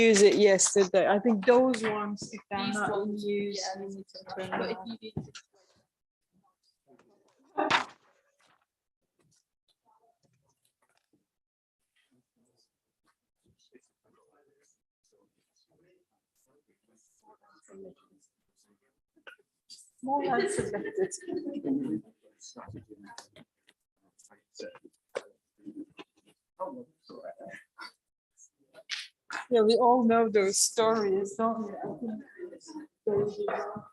use it yesterday. I think those ones, if they're These not in ones, use, yeah, you need to turn But them if off. you need to More unselected. Yeah, we all know those stories, don't we? I think those examples.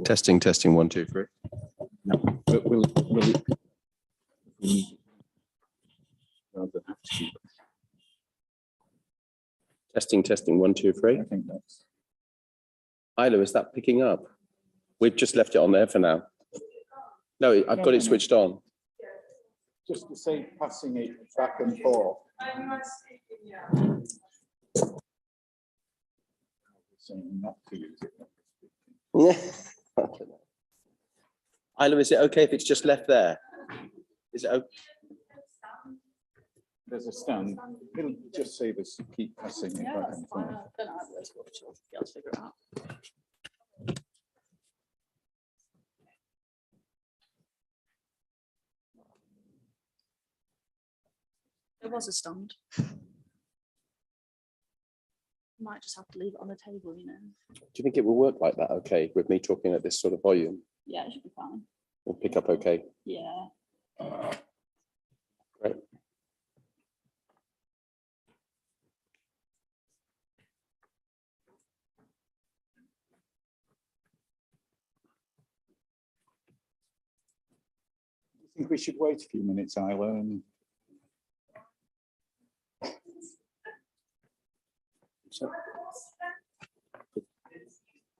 Testing, testing, 1, 2, 3. No, but will it rather than have to keep, Testing, testing, 1, 2, 3. I think that's Isla, is that picking up? We've just left it on there for now. No, I've got it switched on. just to say passing it back and forth. Saying not to use it. Yeah. Isla, is it okay if it's just left there? Is it okay? There's a stand. It'll just save us to keep passing it yeah, back that's and fine. forth. I don't know how it works, but we'll be able to figure it out. There was a stand. Might just have to leave it on the table, you know. Do you think it will work like that okay with me talking at this sort of volume? Yeah, it should be fine. We'll pick up okay. Yeah. Great. I think we should wait a few minutes, Isla, and So,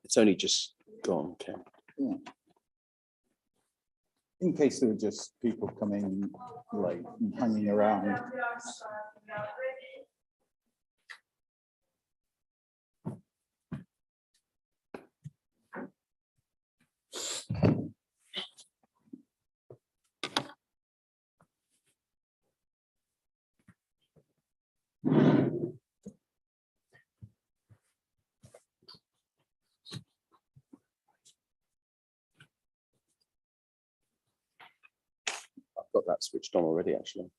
it's only just gone, okay. yeah. In case there were just people coming late and hanging around. I've got that switched on already, actually.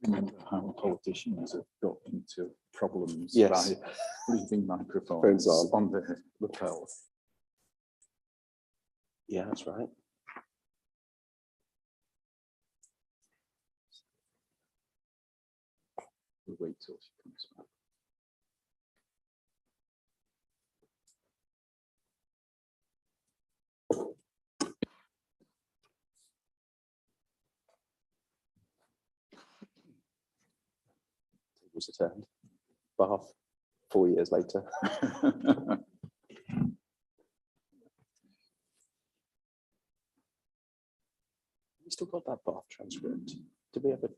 Remember how politicians have got into problems Yes. by leaving microphones Phones on. on the lapel. Yeah, that's right. We'll wait till she comes back. Tables are turned. Bath, 4 years later. We still got that Bath transcript. Did we ever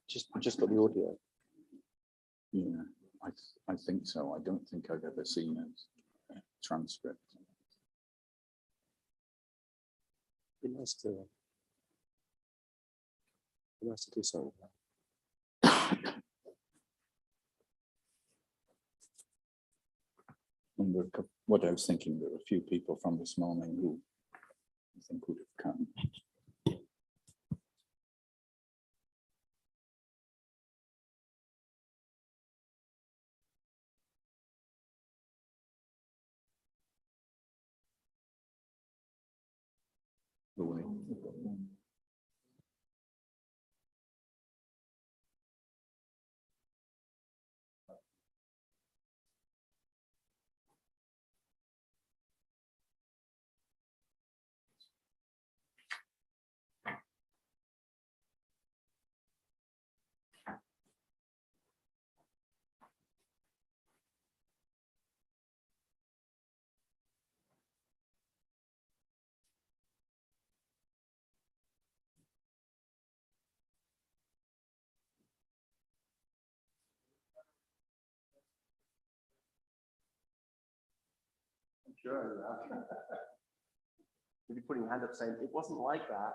just got the audio? Yeah, I think so. I don't think I've ever seen a transcript. Be nice to do something. And what I was thinking, there were a few people from this morning who I think would have come. Roy. Sure. You'd be putting your hand up saying it wasn't like that.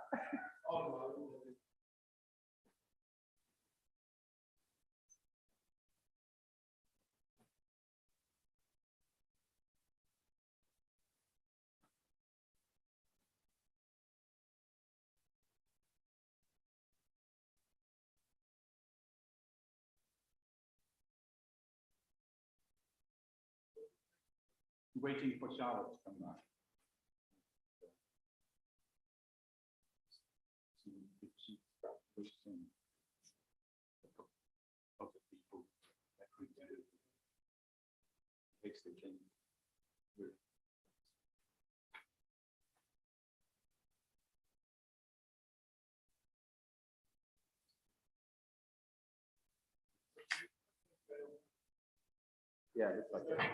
Waiting for Charlotte to come back. Other people that could fix the king. Yeah, it's like that.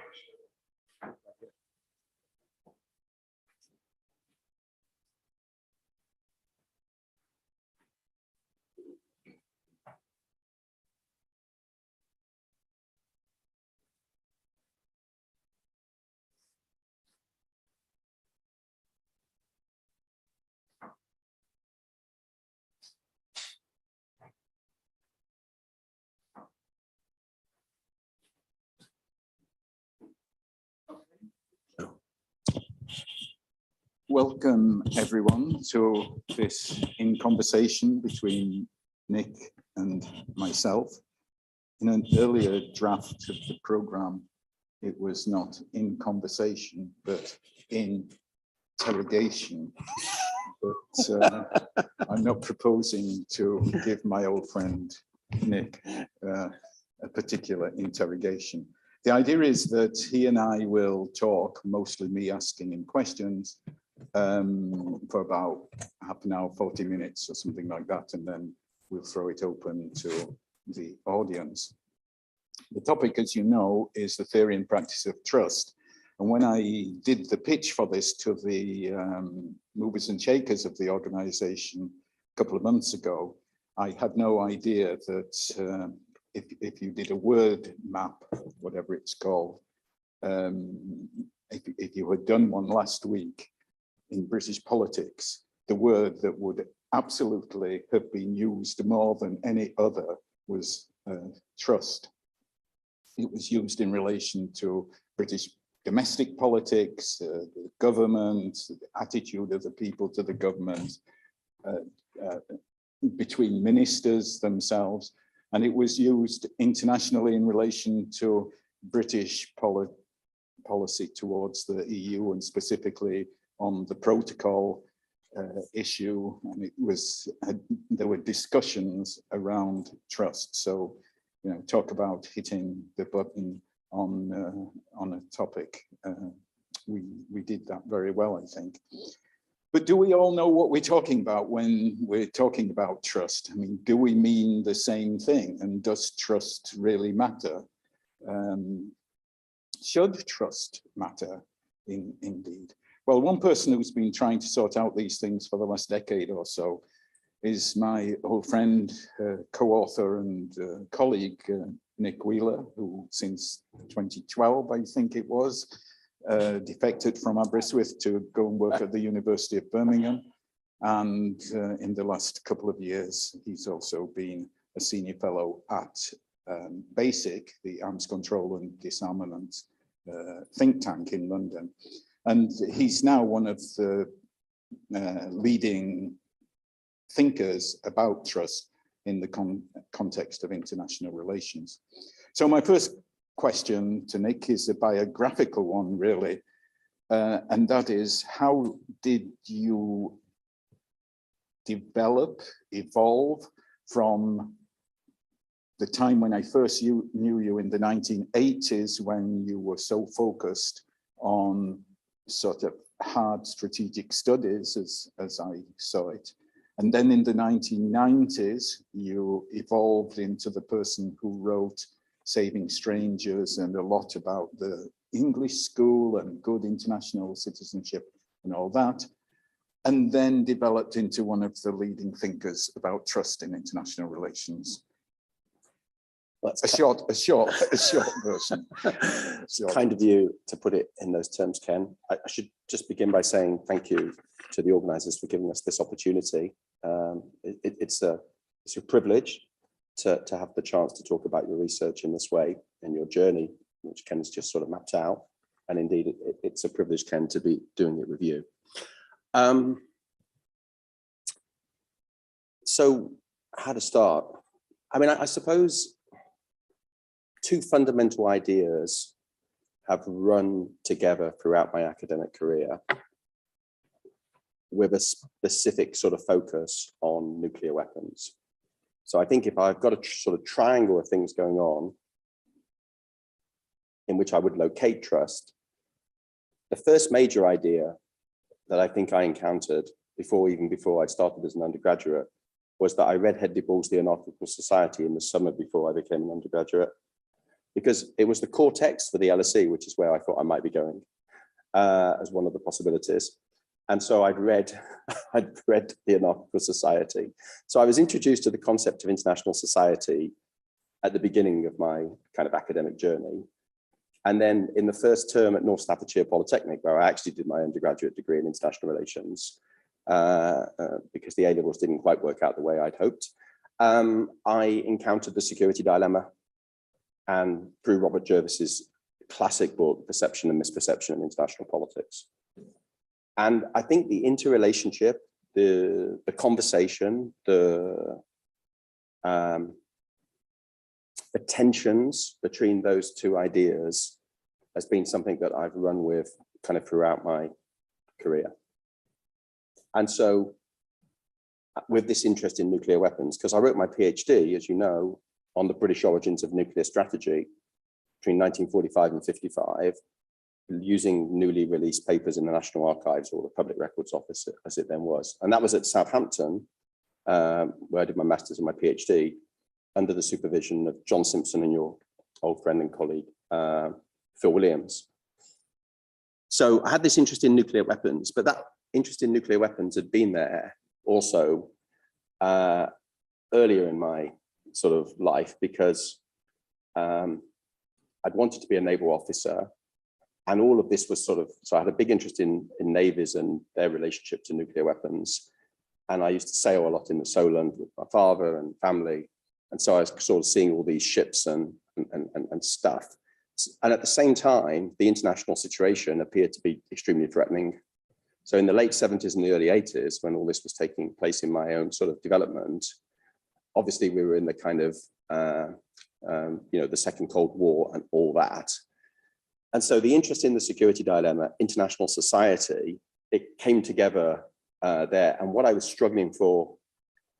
Welcome everyone to this in conversation between Nick and myself. In an earlier draft of the program, it was not in conversation, but in interrogation. But I'm not proposing to give my old friend Nick a particular interrogation. The idea is that he and I will talk, mostly me asking him questions, for about half an hour, 40 minutes or something like that, and then we'll throw it open to the audience. The topic, as you know, is the theory and practice of trust. And when I did the pitch for this to the movers and shakers of the organization a couple of months ago, I had no idea that if you did a word map, whatever it's called, if you had done one last week in British politics, the word that would absolutely have been used more than any other was trust. It was used in relation to British domestic politics, the government, the attitude of the people to the government, between ministers themselves, and it was used internationally in relation to British policy towards the EU, and specifically on the protocol issue. And it was there were discussions around trust. So, you know, talk about hitting the button on a topic. We did that very well, I think. But do we all know what we're talking about when we're talking about trust? I mean, do we mean the same thing? And does trust really matter? Should trust matter indeed? Well, one person who's been trying to sort out these things for the last decade or so is my old friend, co-author and colleague, Nick Wheeler, who since 2012, I think it was, defected from Aberystwyth to go and work at the University of Birmingham. And in the last couple of years, he's also been a senior fellow at BASIC, the Arms Control and Disarmament think tank in London. And he's now one of the leading thinkers about trust in the context of international relations. So my first question to Nick is a biographical one, really, and that is, how did you develop, evolve from the time when I first knew you in the 1980s, when you were so focused on sort of hard strategic studies, as I saw it. And then in the 1990s, you evolved into the person who wrote Saving Strangers and a lot about the English school and good international citizenship and all that, and then developed into one of the leading thinkers about trust in international relations. A short version. It's kind of you to put it in those terms, Ken. I should just begin by saying thank you to the organisers for giving us this opportunity. It's a privilege to have the chance to talk about your research in this way and your journey, which Ken has just sort of mapped out. And indeed, it's a privilege, Ken, to be doing it with you. So how to start? I mean, I suppose two fundamental ideas have run together throughout my academic career with a specific sort of focus on nuclear weapons. So I think if I've got a sort of triangle of things going on in which I would locate trust, the first major idea that I think I encountered even before I started as an undergraduate was that I read Hedley Ball's The Anarchical Society in the summer before I became an undergraduate, because it was the core text for the LSE, which is where I thought I might be going as one of the possibilities. And so I'd read The Anarchical Society. So I was introduced to the concept of international society at the beginning of my kind of academic journey. And then in the first term at North Staffordshire Polytechnic, where I actually did my undergraduate degree in international relations, because the A-levels didn't quite work out the way I'd hoped, I encountered the security dilemma, and through Robert Jervis's classic book, Perception and Misperception in International Politics. And I think the interrelationship, the conversation, the tensions between those two ideas has been something that I've run with kind of throughout my career. And so with this interest in nuclear weapons, because I wrote my PhD, as you know, on the British origins of nuclear strategy between 1945 and 55, using newly released papers in the National Archives or the Public Records Office, as it then was. And that was at Southampton, where I did my master's and my PhD, under the supervision of John Simpson and your old friend and colleague, Phil Williams. So I had this interest in nuclear weapons, but that interest in nuclear weapons had been there also earlier in my sort of life, because I'd wanted to be a naval officer, and all of this was sort of, so I had a big interest in navies and their relationship to nuclear weapons. And I used to sail a lot in the Solent with my father and family. And so I was sort of seeing all these ships and stuff. And at the same time, the international situation appeared to be extremely threatening. So in the late 70s and the early 80s, when all this was taking place in my own sort of development, obviously we were in the kind of, the Second Cold War and all that. And so the interest in the security dilemma, international society, it came together there. And what I was struggling for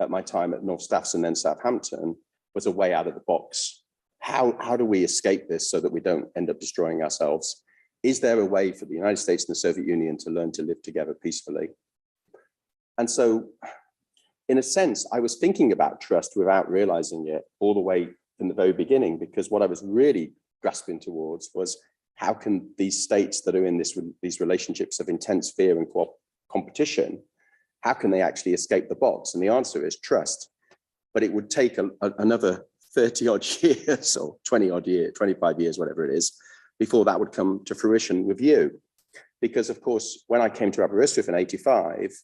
at my time at North Staffs and then Southampton was a way out of the box. How do we escape this so that we don't end up destroying ourselves? Is there a way for the United States and the Soviet Union to learn to live together peacefully? And so, in a sense, I was thinking about trust without realizing it all the way from the very beginning, because what I was really grasping towards was, how can these states that are in these relationships of intense fear and competition, how can they actually escape the box? And the answer is trust. But it would take another 30 odd years or 20 odd years, 25 years, whatever it is, before that would come to fruition with you. Because of course, when I came to Aberystwyth in 85,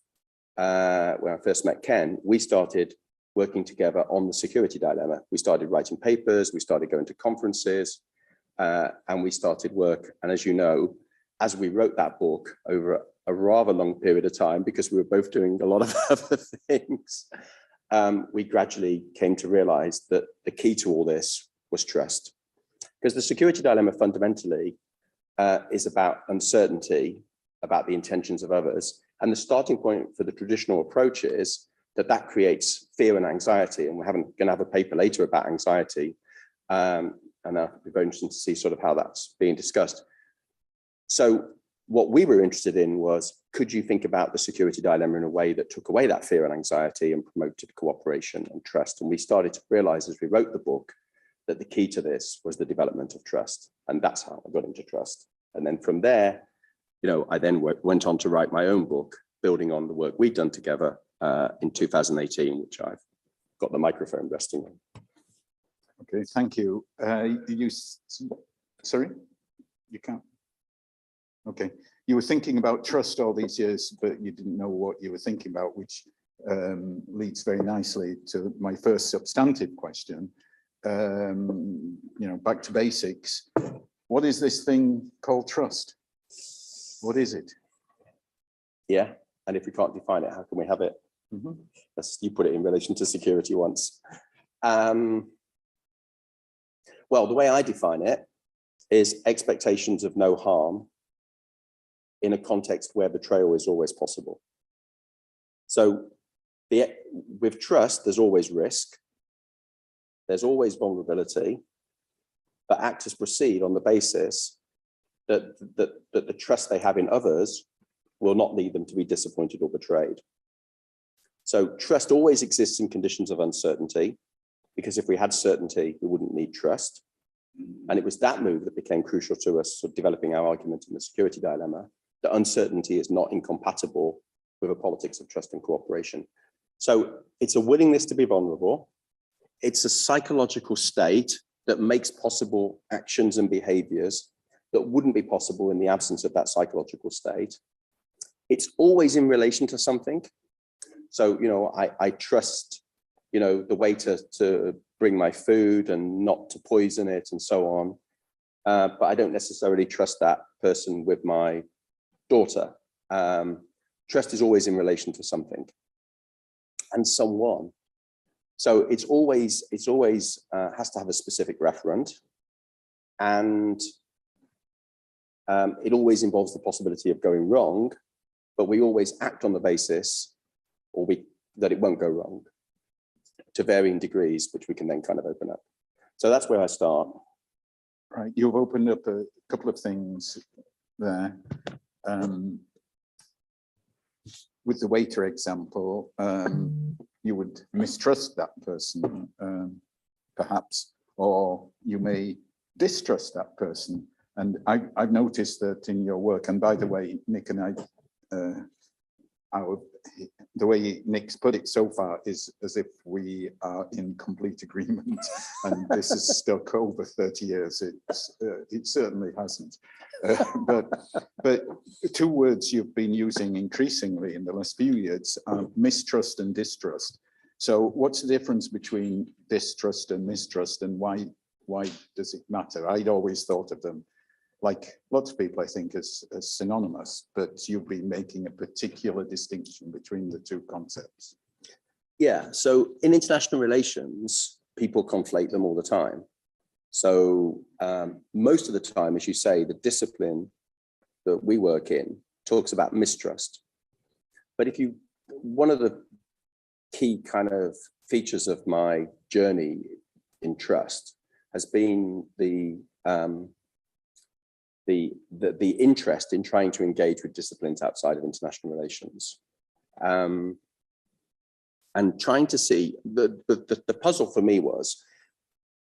when I first met Ken, we started working together on the security dilemma. We started writing papers, we started going to conferences, and we started work. And as you know, as we wrote that book over a rather long period of time, because we were both doing a lot of other things, we gradually came to realize that the key to all this was trust. Because the security dilemma fundamentally is about uncertainty, about the intentions of others. And the starting point for the traditional approaches that creates fear and anxiety. And we're going to have a paper later about anxiety. And it'll be very interesting to see sort of how that's being discussed. So what we were interested in was, could you think about the security dilemma in a way that took away that fear and anxiety and promoted cooperation and trust? And we started to realize as we wrote the book that the key to this was the development of trust. And that's how I got into trust. And then from there, I then went on to write my own book, building on the work we'd done together in 2018, which I've got the microphone resting on. Okay, thank you. Sorry, you can't. Okay, you were thinking about trust all these years, but you didn't know what you were thinking about, which leads very nicely to my first substantive question. Back to basics. What is this thing called trust? What is it? Yeah, and if we can't define it, how can we have it? Mm-hmm. You put it in relation to security once. Well, the way I define it is expectations of no harm in a context where betrayal is always possible. So with trust, there's always risk, there's always vulnerability, but actors proceed on the basis that the trust they have in others will not lead them to be disappointed or betrayed. So trust always exists in conditions of uncertainty, because if we had certainty, we wouldn't need trust. And it was that move that became crucial to us sort of developing our argument in the security dilemma, that uncertainty is not incompatible with a politics of trust and cooperation. So it's a willingness to be vulnerable. It's a psychological state that makes possible actions and behaviors that wouldn't be possible in the absence of that psychological state. It's always in relation to something. So, I trust, the waiter to bring my food and not to poison it and so on. But I don't necessarily trust that person with my daughter. Trust is always in relation to something and someone. So it's always has to have a specific referent, and it always involves the possibility of going wrong, but we always act on the basis that it won't go wrong to varying degrees, which we can then kind of open up. So that's where I start. Right, you've opened up a couple of things there. With the waiter example, you would mistrust that person, perhaps, or you may distrust that person. And I've noticed that in your work, and by the way, Nick and I, the way Nick's put it so far is as if we are in complete agreement, and this has stuck over 30 years. It certainly hasn't. But two words you've been using increasingly in the last few years are mistrust and distrust. So what's the difference between distrust and mistrust, and why does it matter? I'd always thought of them, like lots of people, I think, as synonymous, but you've been making a particular distinction between the two concepts. Yeah, so in international relations, people conflate them all the time. So most of the time, as you say, the discipline that we work in talks about mistrust. But one of the key kind of features of my journey in trust has been the interest in trying to engage with disciplines outside of international relations, and trying to see the puzzle for me was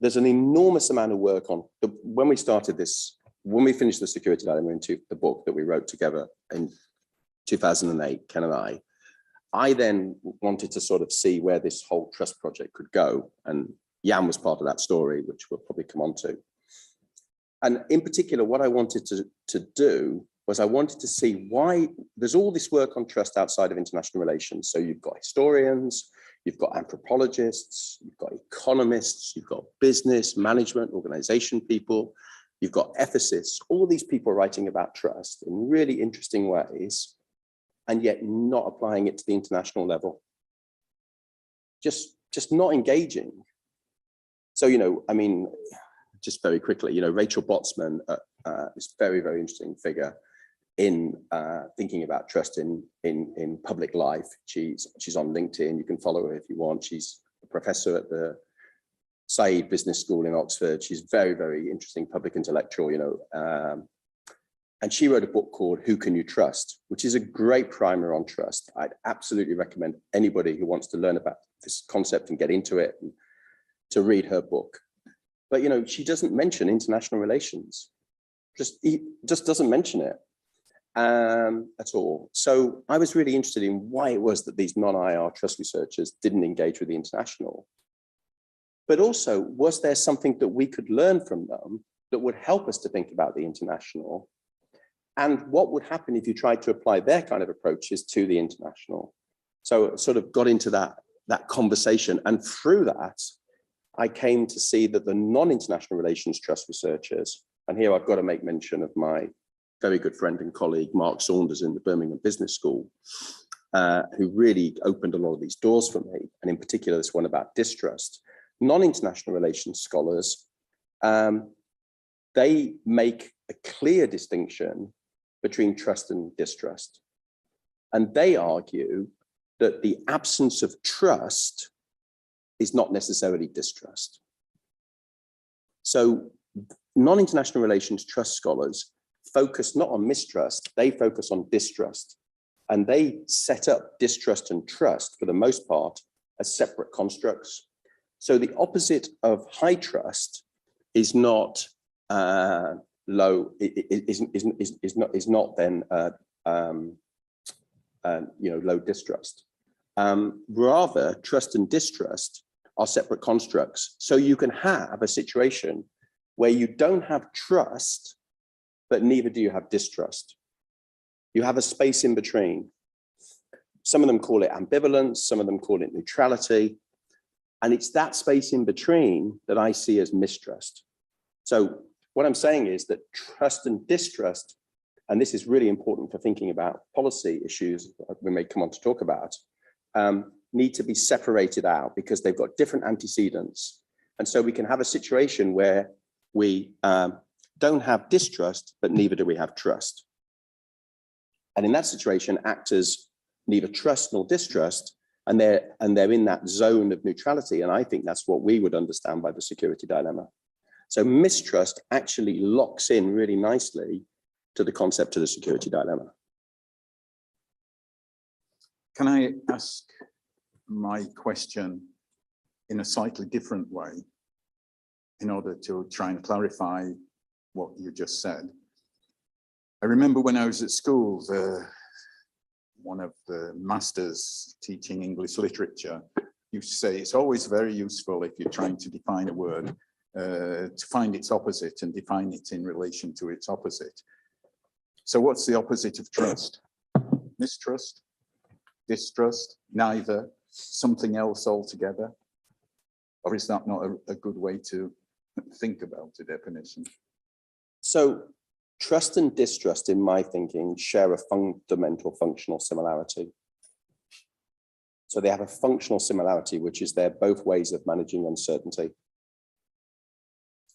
there's an enormous amount of work on when we started this, when we finished the security dilemma into the book that we wrote together in 2008, Ken and I then wanted to sort of see where this whole trust project could go, and Jan was part of that story, which we'll probably come on to. And in particular, what I wanted to do was I wanted to see why there's all this work on trust outside of international relations. So you've got historians, you've got anthropologists, you've got economists, you've got business, management, organization people, you've got ethicists, all these people writing about trust in really interesting ways, and yet not applying it to the international level. Just not engaging. So, I mean, just very quickly, Rachel Botsman, this very, very interesting figure, in thinking about trust in public life. She's on LinkedIn. You can follow her if you want. She's a professor at the Said Business School in Oxford. She's very, very interesting public intellectual, you know. And she wrote a book called Who Can You Trust, which is a great primer on trust. I'd absolutely recommend anybody who wants to learn about this concept and get into it and to read her book. But, you know, she doesn't mention international relations, just doesn't mention it at all. So I was really interested in why it was that these non-IR trust researchers didn't engage with the international. But also, was there something that we could learn from them that would help us to think about the international? And what would happen if you tried to apply their kind of approaches to the international? So it sort of got into that conversation. And through that, I came to see that the non-international relations trust researchers, and here I've got to make mention of my very good friend and colleague, Mark Saunders in the Birmingham Business School, who really opened a lot of these doors for me. And in particular, this one about distrust. Non-international relations scholars, they make a clear distinction between trust and distrust. And they argue that the absence of trust is not necessarily distrust. So non-international relations trust scholars focus not on mistrust, they focus on distrust. And they set up distrust and trust, for the most part, as separate constructs. So the opposite of high trust is not low, is not then you know, low distrust. Rather, trust and distrust are separate constructs. So you can have a situation where you don't have trust, but neither do you have distrust. You have a space in between. Some of them call it ambivalence, some of them call it neutrality. And it's that space in between that I see as mistrust. So what I'm saying is that trust and distrust, and this is really important for thinking about policy issues we may come on to talk about, need to be separated out because they've got different antecedents. And so we can have a situation where we don't have distrust, but neither do we have trust. And in that situation, actors neither trust nor distrust, and they're in that zone of neutrality. And I think that's what we would understand by the security dilemma. So mistrust actually locks in really nicely to the concept of the security dilemma. Can I ask my question in a slightly different way in order to try and clarify what you just said? I remember when I was at school, one of the masters teaching English literature used to say it's always very useful if you're trying to define a word to find its opposite and define it in relation to its opposite. So what's the opposite of trust? Mistrust, distrust, neither, something else altogether? Or is that not a good way to think about the definition? So trust and distrust, in my thinking, share a fundamental functional similarity. So they have a functional similarity, which is they're both ways of managing uncertainty.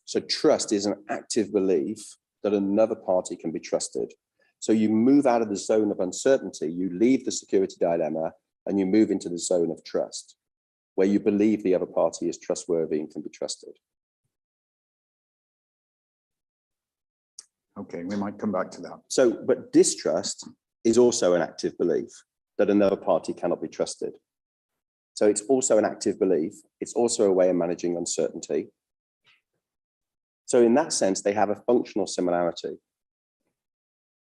So trust is an active belief that another party can be trusted. So you move out of the zone of uncertainty, you leave the security dilemma, and you move into the zone of trust, where you believe the other party is trustworthy and can be trusted. Okay, we might come back to that. So, but distrust is also an active belief that another party cannot be trusted. So it's also an active belief. It's also a way of managing uncertainty. So in that sense, they have a functional similarity,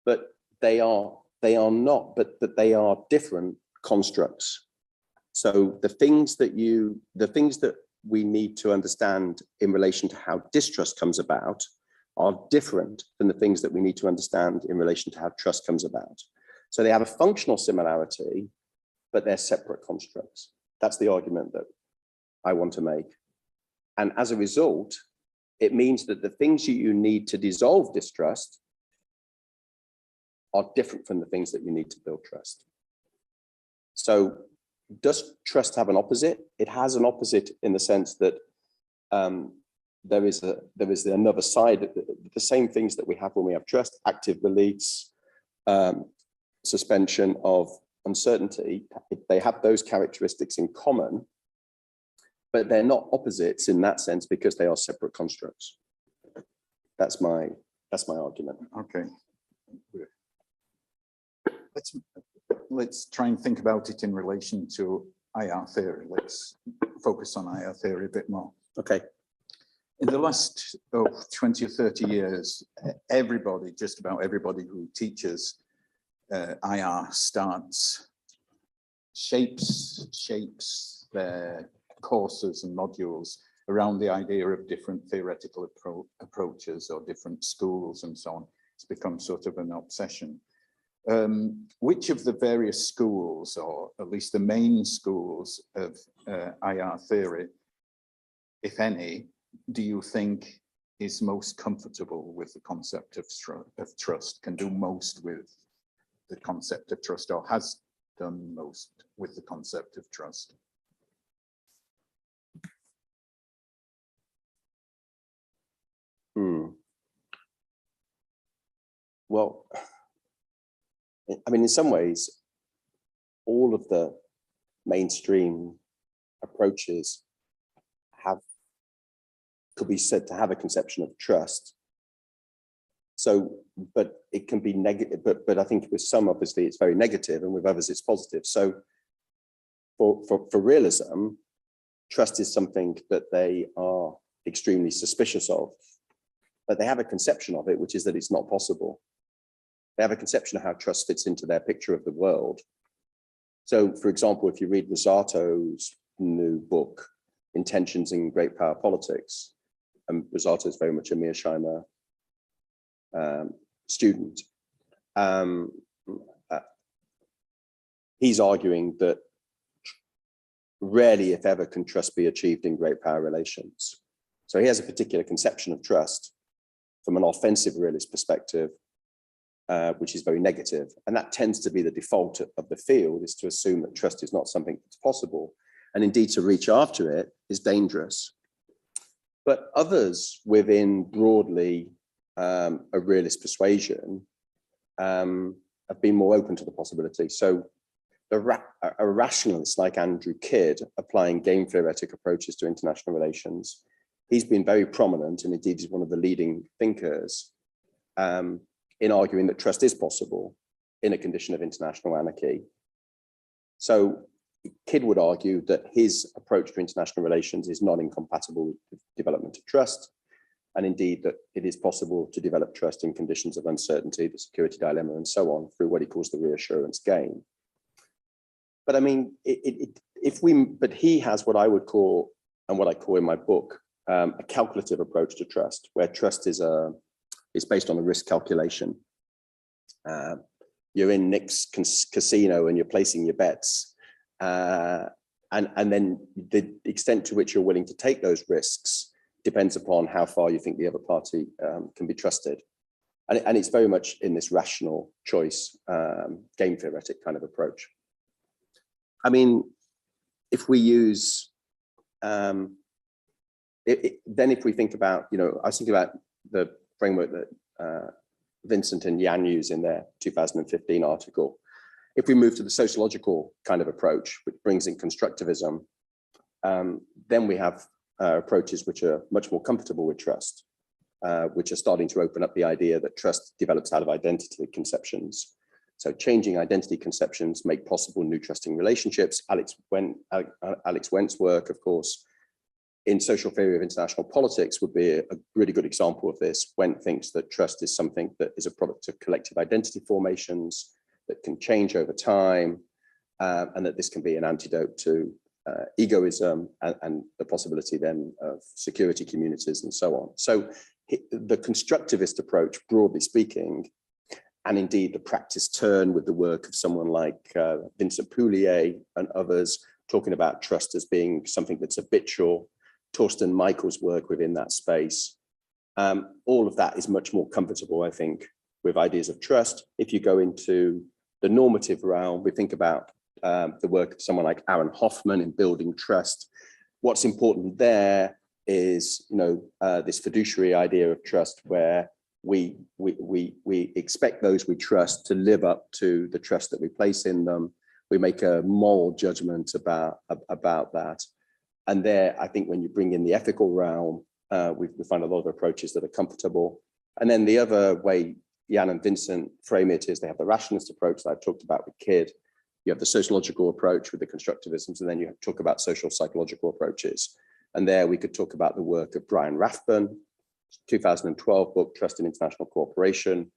but they are not, but they are different constructs. So the things that we need to understand in relation to how distrust comes about are different than the things that we need to understand in relation to how trust comes about. So they have a functional similarity, but they're separate constructs. That's the argument that I want to make. And as a result, it means that the things you need to dissolve distrust are different from the things that you need to build trust. So does trust have an opposite? It has an opposite in the sense that there is another side, the same things that we have when we have trust, active beliefs, suspension of uncertainty, they have those characteristics in common, but they're not opposites in that sense because they are separate constructs. That's my argument. Okay. Let's try and think about it in relation to IR theory. Let's focus on IR theory a bit more. Okay. In the last 20 or 30 years, everybody, just about everybody who teaches IR shapes their courses and modules around the idea of different theoretical approaches or different schools and so on. It's become sort of an obsession. Which of the various schools, or at least the main schools of IR theory, if any, do you think is most comfortable with the concept of trust, can do most with the concept of trust, or has done most with the concept of trust? Well, I mean, in some ways, all of the mainstream approaches could be said to have a conception of trust. So, but it can be negative, but I think with some, obviously, it's very negative, and with others, it's positive. So for realism, trust is something that they are extremely suspicious of, but they have a conception of it, which is that it's not possible. They have a conception of how trust fits into their picture of the world. So, for example, if you read Rosato's new book, Intentions in Great Power Politics, and Rosato is very much a Mearsheimer student, he's arguing that rarely, if ever, can trust be achieved in great power relations. So he has a particular conception of trust from an offensive realist perspective, which is very negative. And that tends to be the default of the field, is to assume that trust is not something that's possible. And indeed, to reach after it is dangerous. But others within broadly a realist persuasion have been more open to the possibility. So a rationalist like Andrew Kidd, applying game theoretic approaches to international relations, he's been very prominent, and indeed he's one of the leading thinkers in arguing that trust is possible in a condition of international anarchy. So Kidd would argue that his approach to international relations is not incompatible with the development of trust, and indeed that it is possible to develop trust in conditions of uncertainty, the security dilemma, and so on, through what he calls the reassurance game. But I mean, but he has what I would call, and what I call in my book, a calculative approach to trust, where trust is based on a risk calculation. You're in Nick's casino and you're placing your bets, and then the extent to which you're willing to take those risks depends upon how far you think the other party can be trusted. And it's very much in this rational choice, game theoretic kind of approach. I mean, if we use, then if we think about, I was thinking about the framework that Vincent and Jan use in their 2015 article. If we move to the sociological kind of approach, which brings in constructivism, then we have approaches which are much more comfortable with trust, which are starting to open up the idea that trust develops out of identity conceptions. So changing identity conceptions make possible new trusting relationships. Alex Wendt's work, of course, in social theory of international politics would be a really good example of this. Wendt thinks that trust is something that is a product of collective identity formations that can change over time, and that this can be an antidote to egoism and the possibility then of security communities and so on. So the constructivist approach, broadly speaking, and indeed the practice turn with the work of someone like Vincent Poulier and others, talking about trust as being something that's habitual, Torsten Michael's work within that space, all of that is much more comfortable, I think, with ideas of trust. If you go into the normative realm, we think about the work of someone like Aaron Hoffman in building trust. What's important there is, this fiduciary idea of trust, where we expect those we trust to live up to the trust that we place in them. We make a moral judgment about that. And there, I think when you bring in the ethical realm, we find a lot of approaches that are comfortable. And then the other way Jan and Vincent frame it is they have the rationalist approach that I've talked about with Kidd. You have the sociological approach with the constructivisms, and then you talk about social psychological approaches. And there we could talk about the work of Brian Rathbun, 2012 book, Trust in International Cooperation,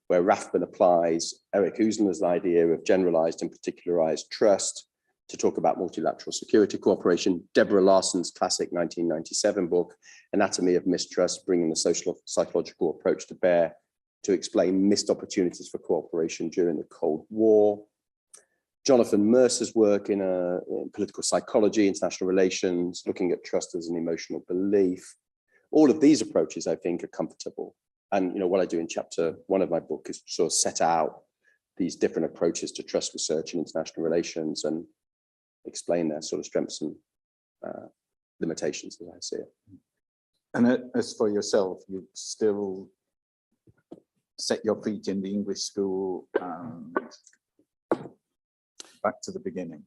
where Rathbun applies Eric Usner's idea of generalized and particularized trust to talk about multilateral security cooperation. Deborah Larson's classic 1997 book, Anatomy of Mistrust, bringing the social psychological approach to bear to explain missed opportunities for cooperation during the Cold War. Jonathan Mercer's work in political psychology, international relations, looking at trust as an emotional belief. All of these approaches, I think, are comfortable. And what I do in chapter 1 of my book is sort of set out these different approaches to trust research and international relations and explain their sort of strengths and limitations as I see it. And as for yourself, you still set your feet in the English school and back to the beginning.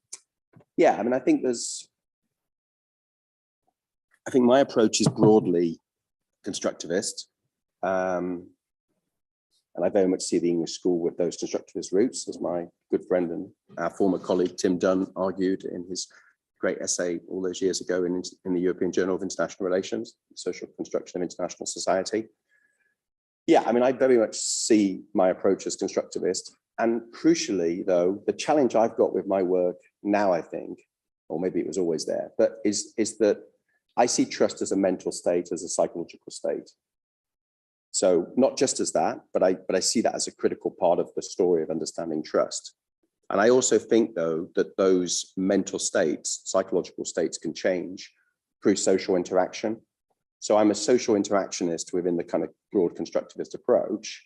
Yeah, I mean, I think my approach is broadly constructivist. And I very much see the English school with those constructivist roots, as my good friend and our former colleague Tim Dunn argued in his great essay all those years ago in the European Journal of International Relations, Social Construction of International Society. Yeah, I mean, I very much see my approach as constructivist. And crucially, though, the challenge I've got with my work now, I think, or maybe it was always there, but is that I see trust as a mental state, as a psychological state. So not just as that, but I see that as a critical part of the story of understanding trust. And I also think, though, that those mental states, psychological states, can change through social interaction. So I'm a social interactionist within the kind of broad constructivist approach.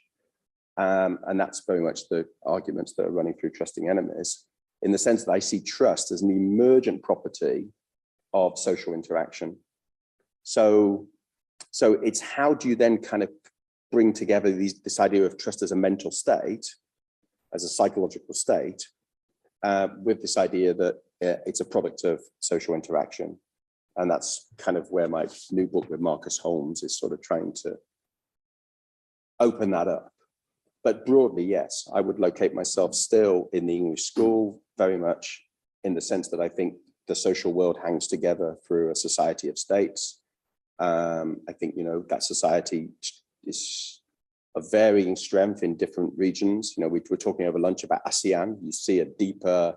And that's very much the arguments that are running through Trusting Enemies, in the sense that I see trust as an emergent property of social interaction. So it's how do you then kind of bring together this idea of trust as a mental state, as a psychological state, with this idea that it's a product of social interaction. And that's kind of where my new book with Marcus Holmes is sort of trying to open that up. But broadly, yes, I would locate myself still in the English school, very much in the sense that I think the social world hangs together through a society of states. I think, that society is of varying strength in different regions. We were talking over lunch about ASEAN. You see a deeper,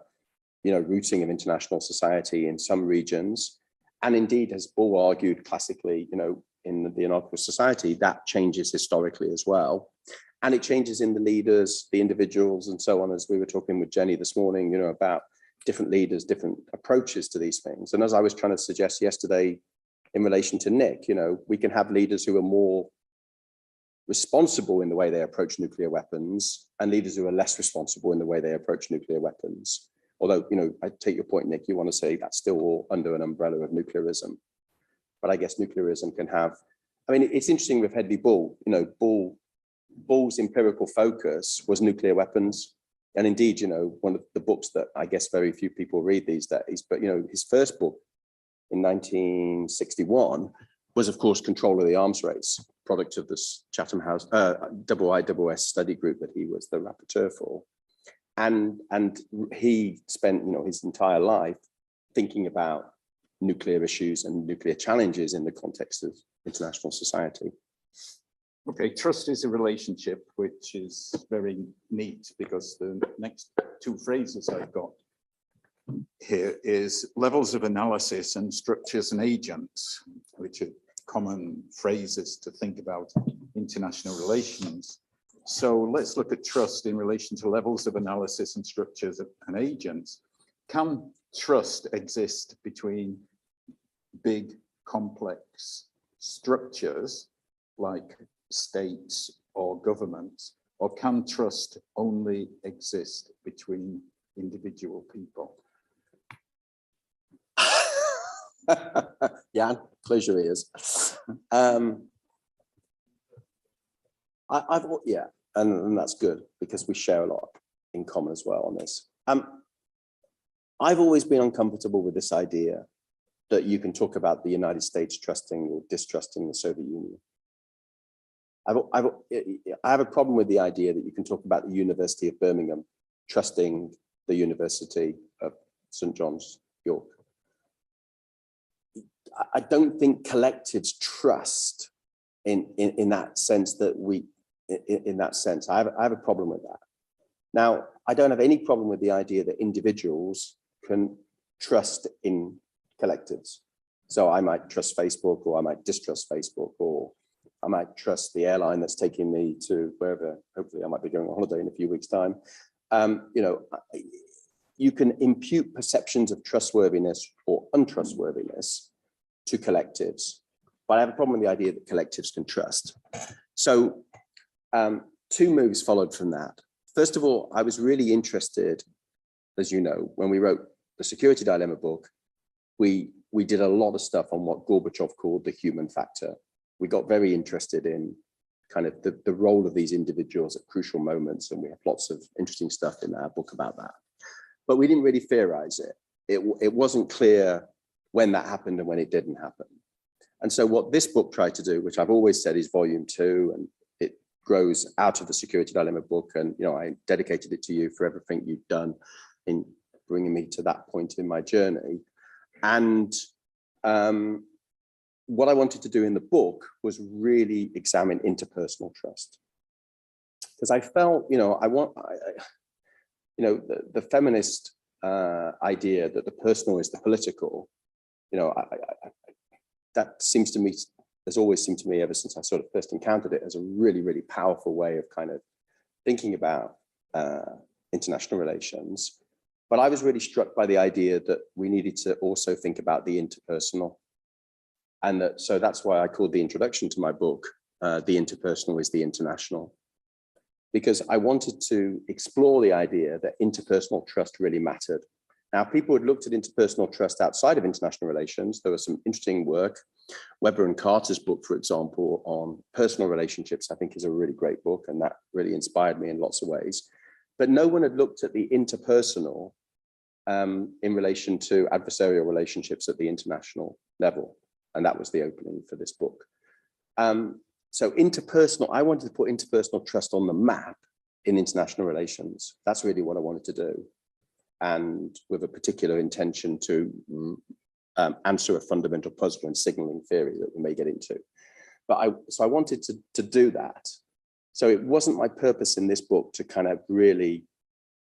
rooting of international society in some regions. And indeed, as Bull argued classically, in the anarchist society, that changes historically as well. And it changes in the leaders, the individuals, and so on, as we were talking with Jenny this morning, about different leaders, different approaches to these things. And as I was trying to suggest yesterday in relation to Nick, we can have leaders who are more responsible in the way they approach nuclear weapons and leaders who are less responsible in the way they approach nuclear weapons. Although, I take your point, Nick, you want to say that's still all under an umbrella of nuclearism. But I guess nuclearism can have, it's interesting with Hedley Bull, Bull's empirical focus was nuclear weapons. And indeed, one of the books that I guess very few people read these days, but, his first book in 1961 was, of course, Control of the Arms Race, product of this Chatham House, IISS study group that he was the rapporteur for. And he spent, his entire life thinking about nuclear issues and nuclear challenges in the context of international society. Okay, trust is a relationship, which is very neat because the next two phrases I've got here is levels of analysis and structures and agents, which are common phrases to think about international relations. So let's look at trust in relation to levels of analysis and structures and agents. Can trust exist between big, complex structures like states or governments, or can trust only exist between individual people? Yeah, close your ears. Yeah, and that's good because we share a lot in common as well on this. I've always been uncomfortable with this idea that you can talk about the United States trusting or distrusting the Soviet Union. I have a problem with the idea that you can talk about the University of Birmingham trusting the University of St. John's, York. I don't think collectives trust in that sense that in that sense. I have a problem with that. Now, I don't have any problem with the idea that individuals can trust in collectives. So I might trust Facebook, or I might distrust Facebook, or I might trust the airline that's taking me to wherever, hopefully I might be going on holiday in a few weeks' time. You can impute perceptions of trustworthiness or untrustworthiness to collectives, but I have a problem with the idea that collectives can trust. So two moves followed from that. First of all, I was really interested, as you know, when we wrote the Security Dilemma book, we did a lot of stuff on what Gorbachev called the human factor. We got very interested in kind of the role of these individuals at crucial moments, and we have lots of interesting stuff in our book about that. But we didn't really theorize it. It wasn't clear when that happened and when it didn't happen. And so what this book tried to do, which I've always said is volume 2, and it grows out of the Security Dilemma book, and I dedicated it to you for everything you've done in bringing me to that point in my journey. And what I wanted to do in the book was really examine interpersonal trust, because I felt, the feminist idea that the personal is the political, that seems to me, has always seemed to me ever since I sort of first encountered it, as a really, really powerful way of kind of thinking about international relations. But I was really struck by the idea that we needed to also think about the interpersonal. And so that's why I called the introduction to my book, The Interpersonal is the International, because I wanted to explore the idea that interpersonal trust really mattered. Now, people had looked at interpersonal trust outside of international relations. There was some interesting work. Weber and Carter's book, for example, on personal relationships, I think is a really great book, and that really inspired me in lots of ways. But no one had looked at the interpersonal in relation to adversarial relationships at the international level. And that was the opening for this book. So interpersonal, I wanted to put interpersonal trust on the map in international relations. That's really what I wanted to do. And with a particular intention to answer a fundamental puzzle in signaling theory that we may get into. But so I wanted to do that. So it wasn't my purpose in this book to kind of really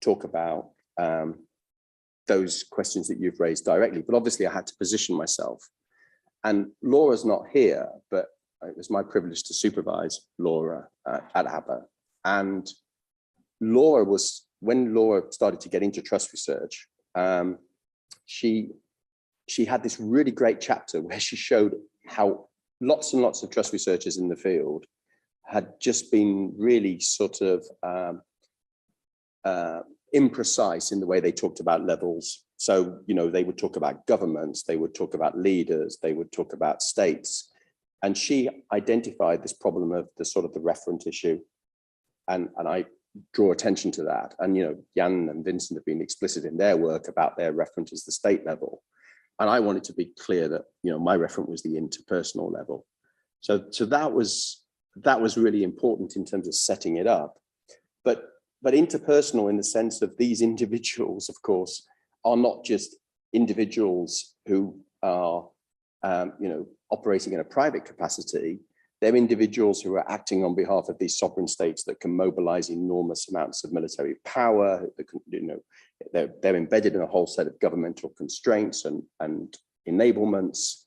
talk about those questions that you've raised directly, but obviously I had to position myself. And Laura's not here, but it was my privilege to supervise Laura at ABBA. And Laura was, when Laura started to get into trust research, she had this really great chapter where she showed how lots and lots of trust researchers in the field had just been really sort of imprecise in the way they talked about levels. So, they would talk about governments, they would talk about leaders, they would talk about states. And she identified this problem of the sort of the referent issue. And I draw attention to that. And, Jan and Vincent have been explicit in their work about their referent as the state level. And I wanted to be clear that, my referent was the interpersonal level. So that was really important in terms of setting it up. But interpersonal in the sense of these individuals, of course, are not just individuals who are, operating in a private capacity. They're individuals who are acting on behalf of these sovereign states that can mobilize enormous amounts of military power. That can, they're embedded in a whole set of governmental constraints and enablements.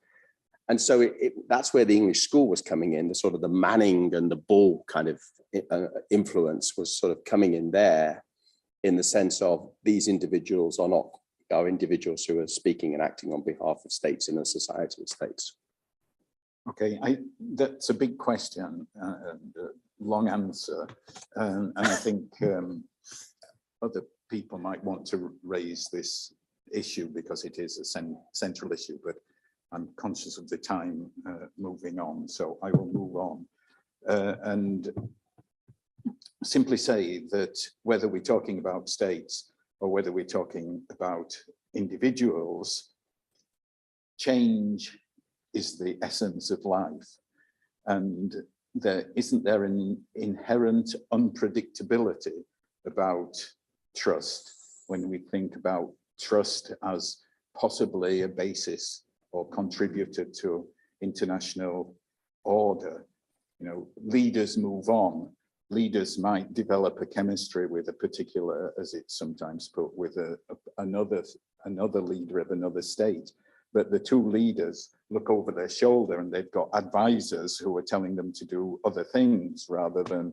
And so that's where the English school was coming in, the sort of the Manning and the Bull kind of influence was sort of coming in there, in the sense of these individuals are individuals who are speaking and acting on behalf of states in a society of states. Okay, that's a big question, long answer, and I think other people might want to raise this issue because it is a central issue, but I'm conscious of the time moving on, so I will move on. And simply say that whether we're talking about states or whether we're talking about individuals, change is the essence of life. And isn't there an inherent unpredictability about trust when we think about trust as possibly a basis or contributor to international order? You know, leaders move on. Leaders might develop a chemistry with a particular, as it's sometimes put, with another leader of another state. But the two leaders look over their shoulder and they've got advisors who are telling them to do other things rather than,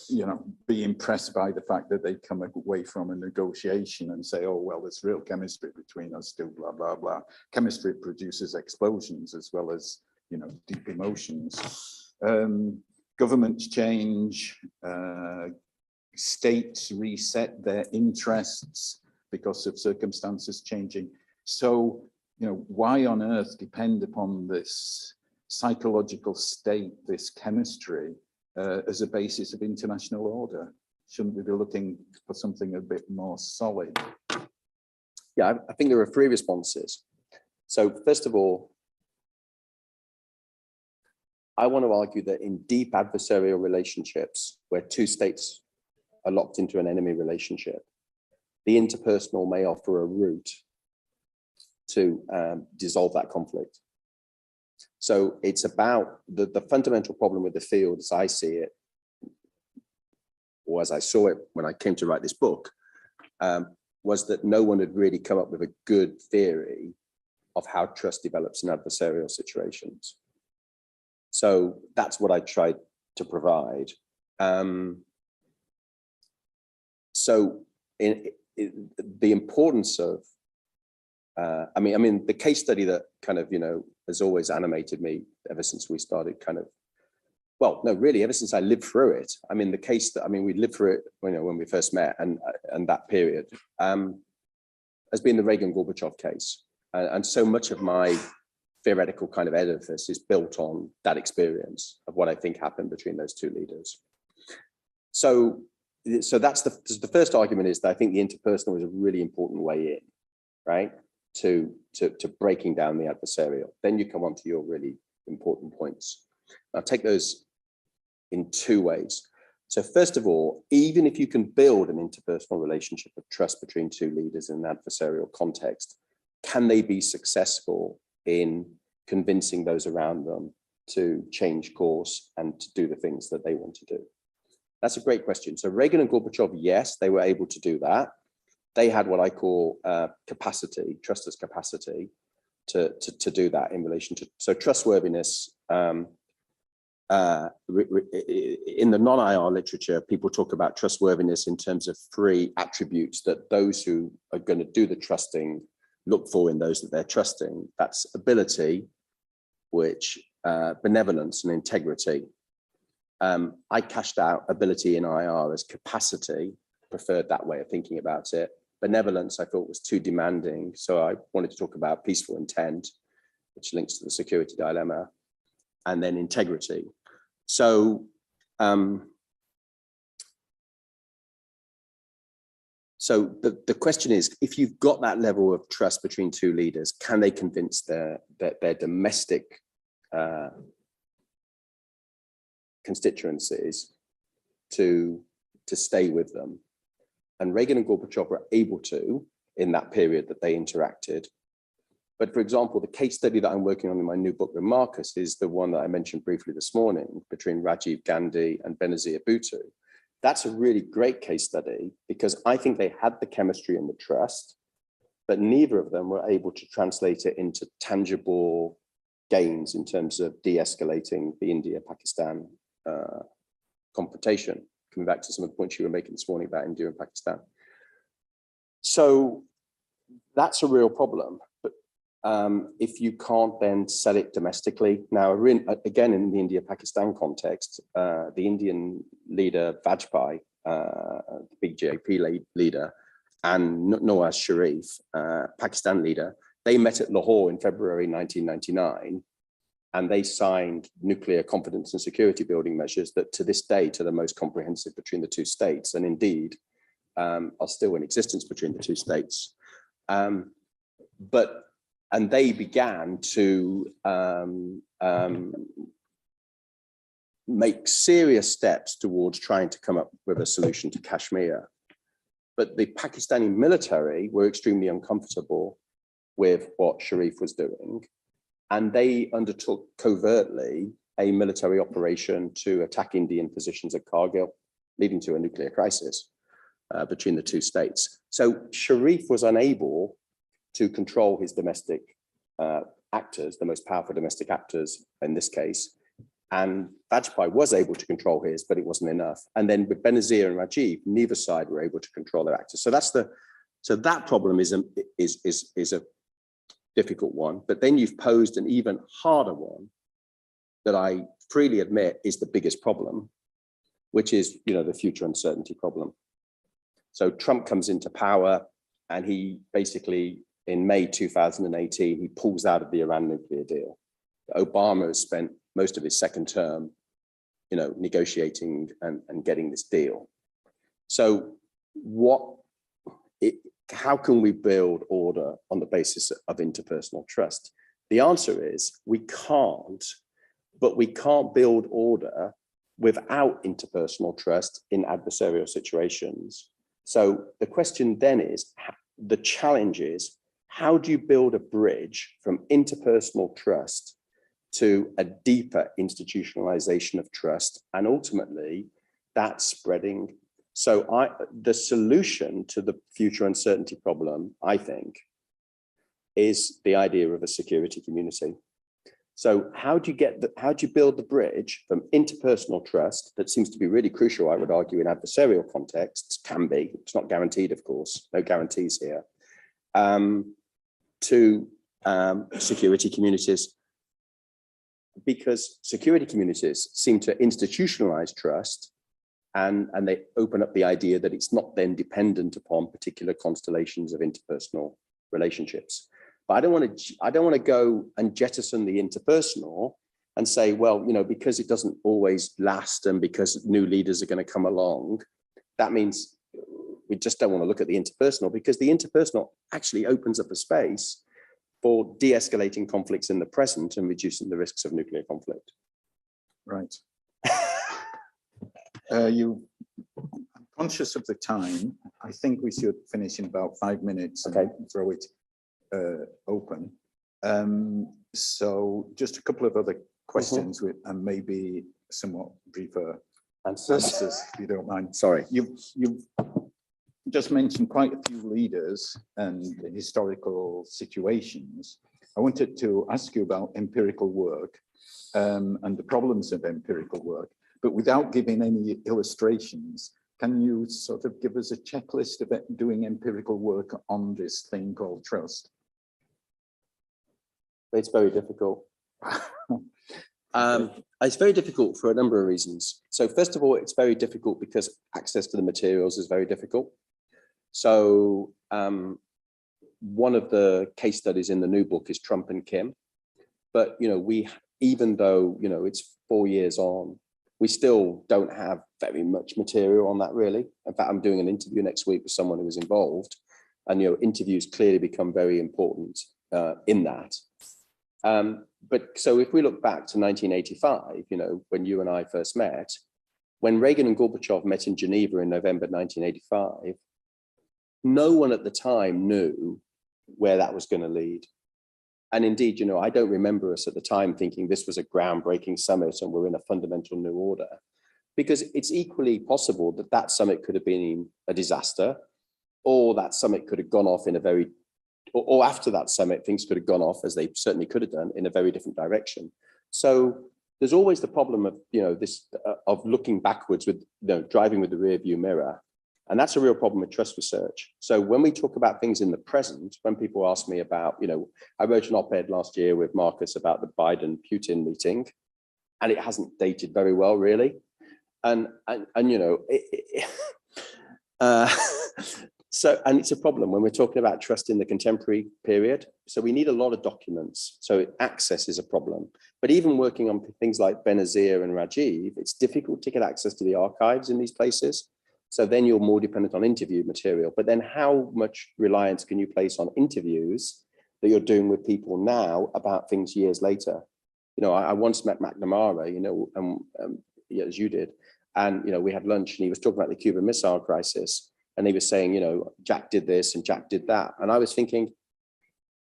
you know, be impressed by the fact that they come away from a negotiation and say, oh, well, there's real chemistry between us too, blah, blah, blah. Chemistry produces explosions as well as, you know, deep emotions. Governments change, states reset their interests because of circumstances changing. So, you know, why on earth depend upon this psychological state, this chemistry, as a basis of international order? Shouldn't we be looking for something a bit more solid? Yeah, I think there are three responses. So first of all, I want to argue that in deep adversarial relationships where two states are locked into an enemy relationship, the interpersonal may offer a route to dissolve that conflict. So it's about the fundamental problem with the field as I see it, or as I saw it when I came to write this book, was that no one had really come up with a good theory of how trust develops in adversarial situations. So that's what I tried to provide. So the importance of, I mean, the case study that kind of, you know, has always animated me ever since we started kind of, well, no, really, ever since I lived through it. I mean, the case that, I mean, we lived through it, you know, when we first met and that period has been the Reagan Gorbachev case. And so much of my theoretical kind of edifice is built on that experience of what I think happened between those two leaders. So that's the first argument, is that I think the interpersonal is a really important way in, right? To breaking down the adversarial. Then you come on to your really important points. I'll take those in two ways. So first of all, even if you can build an interpersonal relationship of trust between two leaders in an adversarial context, can they be successful in convincing those around them to change course and to do the things that they want to do? That's a great question. So Reagan and Gorbachev, yes, they were able to do that. They had what I call capacity, trust as capacity to do that in relation to, so trustworthiness. In the non-IR literature, people talk about trustworthiness in terms of three attributes that those who are going to do the trusting look for in those that they're trusting. That's ability, which benevolence and integrity. I cashed out ability in IR as capacity, preferred that way of thinking about it. Benevolence I thought was too demanding, so I wanted to talk about peaceful intent, which links to the security dilemma, and then integrity. So so the question is, if you've got that level of trust between two leaders, can they convince their domestic constituencies to stay with them? And Reagan and Gorbachev were able to in that period that they interacted. But for example, the case study that I'm working on in my new book with Marcus is the one that I mentioned briefly this morning between Rajiv Gandhi and Benazir Bhutto. That's a really great case study because I think they had the chemistry and the trust, but neither of them were able to translate it into tangible gains in terms of de-escalating the India-Pakistan confrontation, coming back to some of the points you were making this morning about India and Pakistan. So that's a real problem. But if you can't then sell it domestically, now again in the India-Pakistan context, the Indian leader Vajpayee, the BJP leader, and Nawaz Sharif, Pakistan leader, they met at Lahore in February 1999 and they signed nuclear confidence and security building measures that to this day are the most comprehensive between the two states, and indeed are still in existence between the two states. And they began to make serious steps towards trying to come up with a solution to Kashmir. But the Pakistani military were extremely uncomfortable with what Sharif was doing, and they undertook covertly a military operation to attack Indian positions at Kargil, leading to a nuclear crisis between the two states. So Sharif was unable to control his domestic actors, the most powerful domestic actors in this case, and Vajpayee was able to control his, but it wasn't enough. And then with Benazir and Rajiv, neither side were able to control their actors. So that problem is a difficult one. But then you've posed an even harder one that I freely admit is the biggest problem, which is, the future uncertainty problem. So Trump comes into power, and he basically, in May 2018, he pulls out of the Iran nuclear deal. Obama has spent most of his second term, negotiating and getting this deal. So how can we build order on the basis of interpersonal trust? The answer is we can't, but we can't build order without interpersonal trust in adversarial situations. So the question then is, the challenge is, how do you build a bridge from interpersonal trust to a deeper institutionalization of trust, and ultimately that's spreading? So the solution to the future uncertainty problem, I think, is the idea of a security community. So how do you build the bridge from interpersonal trust that seems to be really crucial, I would argue, in adversarial contexts, can be, it's not guaranteed, of course, no guarantees here, to security communities? Because security communities seem to institutionalize trust, and they open up the idea that it's not then dependent upon particular constellations of interpersonal relationships. But I don't want to go and jettison the interpersonal and say, well, because it doesn't always last, and because new leaders are going to come along, that means we just don't want to look at the interpersonal, because the interpersonal actually opens up a space for de-escalating conflicts in the present and reducing the risks of nuclear conflict. Right. I'm conscious of the time. I think we should finish in about 5 minutes and throw it open. So just a couple of other questions with, and maybe somewhat briefer answers, if you don't mind. Sorry. You've just mentioned quite a few leaders and historical situations. I wanted to ask you about empirical work and the problems of empirical work, but without giving any illustrations. Can you sort of give us a checklist of doing empirical work on this thing called trust? It's very difficult. It's very difficult for a number of reasons. So first of all, it's very difficult because access to the materials is very difficult. So one of the case studies in the new book is Trump and Kim. But, even though, it's 4 years on, we still don't have very much material on that, really. In fact, I'm doing an interview next week with someone who was involved, and, interviews clearly become very important in that. But so if we look back to 1985, when you and I first met, when Reagan and Gorbachev met in Geneva in November 1985, no one at the time knew where that was going to lead. And indeed, I don't remember us at the time thinking this was a groundbreaking summit and we're in a fundamental new order, because it's equally possible that that summit could have been a disaster, or that summit could have gone off in a very, or after that summit, things could have gone off, as they certainly could have done, in a very different direction. So there's always the problem of, of looking backwards with, driving with the rear view mirror. And that's a real problem with trust research. So when we talk about things in the present, when people ask me about, I wrote an op-ed last year with Marcus about the Biden-Putin meeting, and it hasn't dated very well, really. And So, and it's a problem when we're talking about trust in the contemporary period. So we need a lot of documents. So access is a problem. But even working on things like Benazir and Rajiv, it's difficult to get access to the archives in these places. So then you're more dependent on interview material. But then how much reliance can you place on interviews that you're doing with people now about things years later? You know, I once met McNamara, you know, yeah, as you did. And, you know, we had lunch and he was talking about the Cuban Missile Crisis. And he was saying, you know, Jack did this and Jack did that. And I was thinking,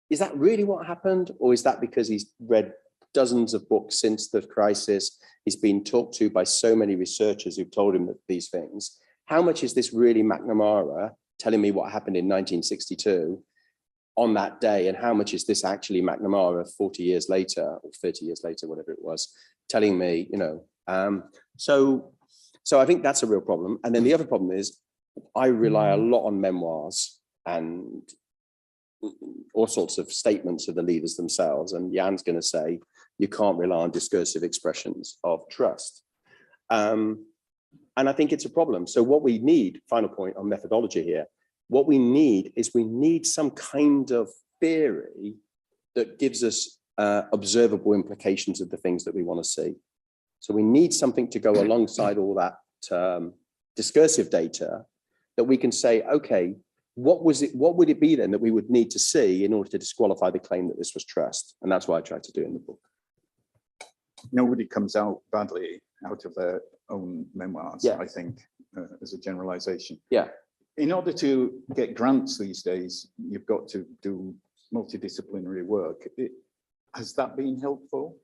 is that really what happened? Or is that because he's read dozens of books since the crisis? He's been talked to by so many researchers who've told him that these things. How much is this really McNamara telling me what happened in 1962 on that day? And how much is this actually McNamara 40 years later or 30 years later, whatever it was, telling me, you know? So I think that's a real problem. And then the other problem is, I rely a lot on memoirs and all sorts of statements of the leaders themselves. And Jan's going to say, you can't rely on discursive expressions of trust. And I think it's a problem. So what we need, final point on methodology here, what we need is we need some kind of theory that gives us observable implications of the things that we want to see. So we need something to go alongside all that discursive data that we can say, okay, what would it be then that we would need to see in order to disqualify the claim that this was trust? And that's what I tried to do in the book. Nobody comes out badly out of their own memoirs, Yeah. I think, as a generalization. Yeah. In order to get grants these days, you've got to do multidisciplinary work. Has that been helpful?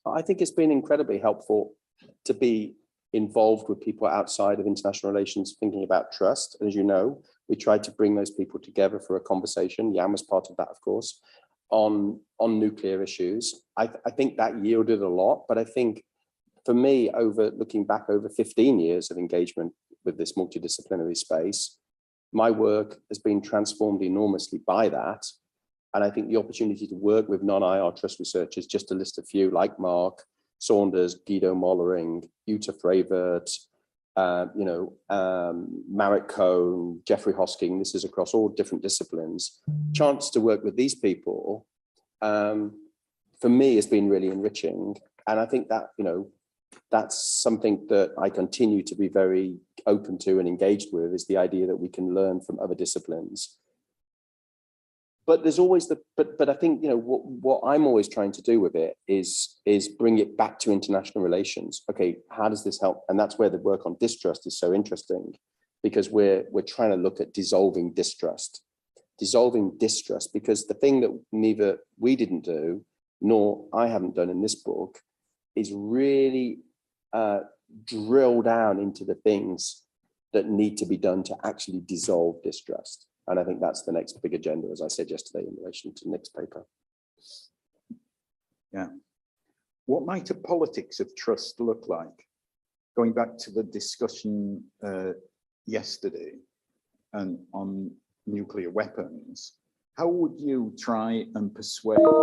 I think it's been incredibly helpful to be involved with people outside of international relations thinking about trust. As you know, we tried to bring those people together for a conversation. Jan was part of that, of course, on nuclear issues. I think that yielded a lot, but I think for me, looking back over 15 years of engagement with this multidisciplinary space, my work has been transformed enormously by that. And I think the opportunity to work with non-IR trust researchers, just to list a few, like Mark Saunders, Guido Mollering, Jutta Frevert, Marek Cohn, Jeffrey Hosking, this is across all different disciplines. Chance to work with these people, for me, has been really enriching. And I think that, you know, that's something that I continue to be very open to and engaged with, is the idea that we can learn from other disciplines. But there's always but I think, you know, what I'm always trying to do with it is bring it back to international relations. Okay, how does this help? And that's where the work on distrust is so interesting, because we're trying to look at dissolving distrust, because the thing that neither we didn't do, nor I haven't done in this book, is really drill down into the things that need to be done to actually dissolve distrust. And I think that's the next big agenda, as I said yesterday, in relation to Nick's paper. Yeah. What might a politics of trust look like? Going back to the discussion yesterday and on nuclear weapons, how would you try and persuade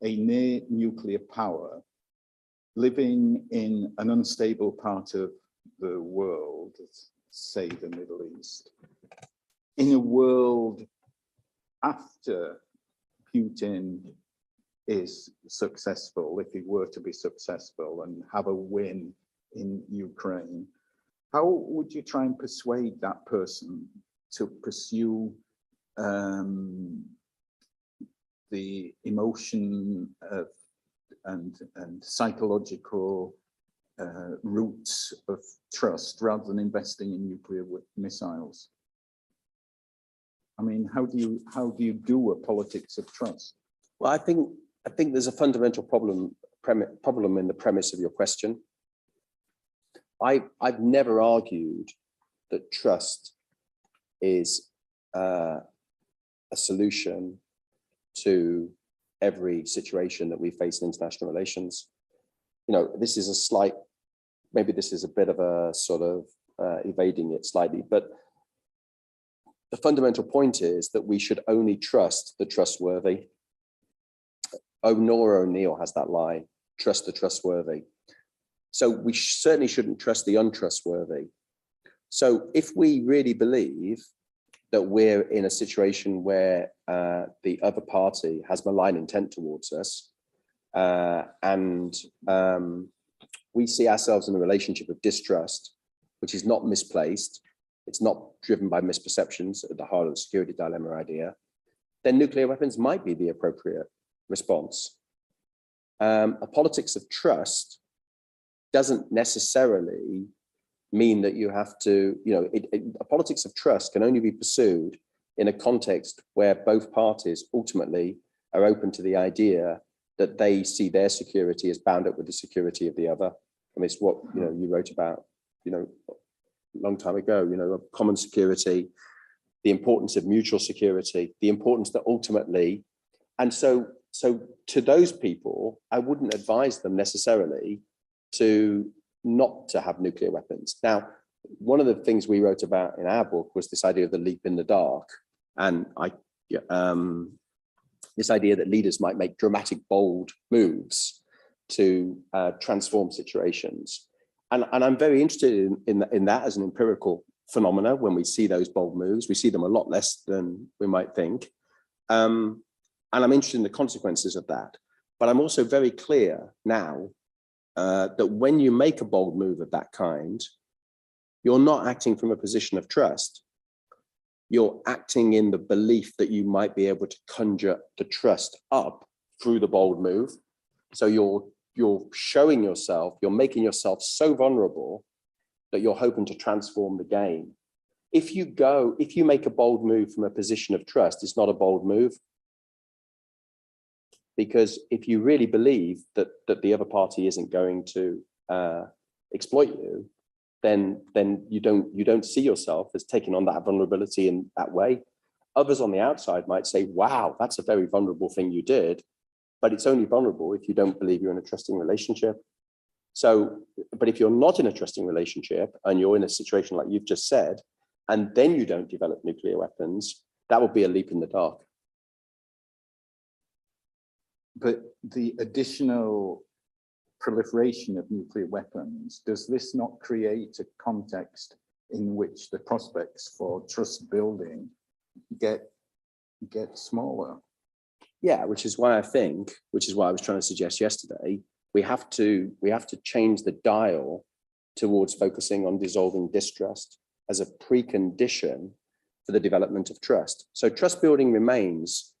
a near nuclear power living in an unstable part of the world, say the Middle East, in a world after Putin is successful, if he were to be successful and have a win in Ukraine, how would you try and persuade that person to pursue the emotion of and psychological roots of trust rather than investing in nuclear missiles? I mean, how do you do a politics of trust? Well, I think there's a fundamental problem in the premise of your question. I've never argued that trust is a solution to every situation that we face in international relations. You know, this is a slight, maybe this is a bit of a sort of evading it slightly, but the fundamental point is that we should only trust the trustworthy. Nora O'Neill has that line, trust the trustworthy. So we certainly shouldn't trust the untrustworthy. So if we really believe that we're in a situation where the other party has malign intent towards us, and we see ourselves in a relationship of distrust, which is not misplaced, it's not driven by misperceptions at the heart of the security dilemma idea, then nuclear weapons might be the appropriate response. A politics of trust doesn't necessarily mean that you have to, a politics of trust can only be pursued in a context where both parties ultimately are open to the idea that they see their security as bound up with the security of the other. I mean, it's what, you wrote about, a long time ago, of common security, the importance of mutual security, the importance that ultimately, and so to those people, I wouldn't advise them necessarily not to have nuclear weapons. Now, one of the things we wrote about in our book was this idea of the leap in the dark. And this idea that leaders might make dramatic, bold moves to transform situations. And I'm very interested in that as an empirical phenomena. When we see those bold moves, we see them a lot less than we might think. And I'm interested in the consequences of that. But I'm also very clear now that when you make a bold move of that kind, you're not acting from a position of trust. You're acting in the belief that you might be able to conjure the trust up through the bold move. So you're showing yourself, you're making yourself so vulnerable that you're hoping to transform the game. If you make a bold move from a position of trust, it's not a bold move. Because if you really believe that the other party isn't going to exploit you, then you don't see yourself as taking on that vulnerability in that way. Others on the outside might say, wow, that's a very vulnerable thing you did, but it's only vulnerable if you don't believe you're in a trusting relationship. So, but if you're not in a trusting relationship and you're in a situation like you've just said, and then you don't develop nuclear weapons, that would be a leap in the dark. But the additional proliferation of nuclear weapons, does this not create a context in which the prospects for trust building get smaller? Yeah, which is why I was trying to suggest yesterday, we have to change the dial towards focusing on dissolving distrust as a precondition for the development of trust. So trust building remains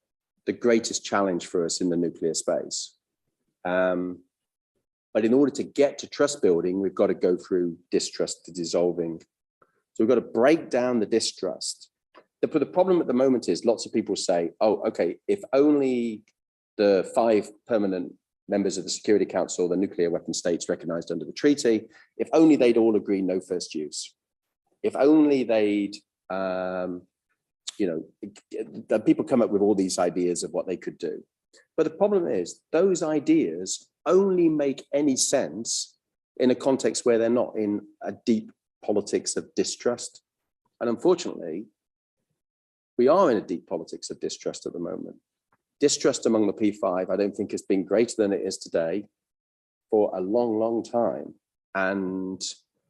the greatest challenge for us in the nuclear space. But in order to get to trust building, we've got to go through distrust to dissolving. So we've got to break down the distrust. The problem at the moment is lots of people say, oh, okay, if only the 5 permanent members of the Security Council, the nuclear weapon states recognized under the treaty, if only they'd all agree no first use. If only they'd, people come up with all these ideas of what they could do. But the problem is those ideas only make any sense in a context where they're not in a deep politics of distrust. And unfortunately, we are in a deep politics of distrust at the moment. Distrust among the P5, I don't think has been greater than it is today for a long, long time. And,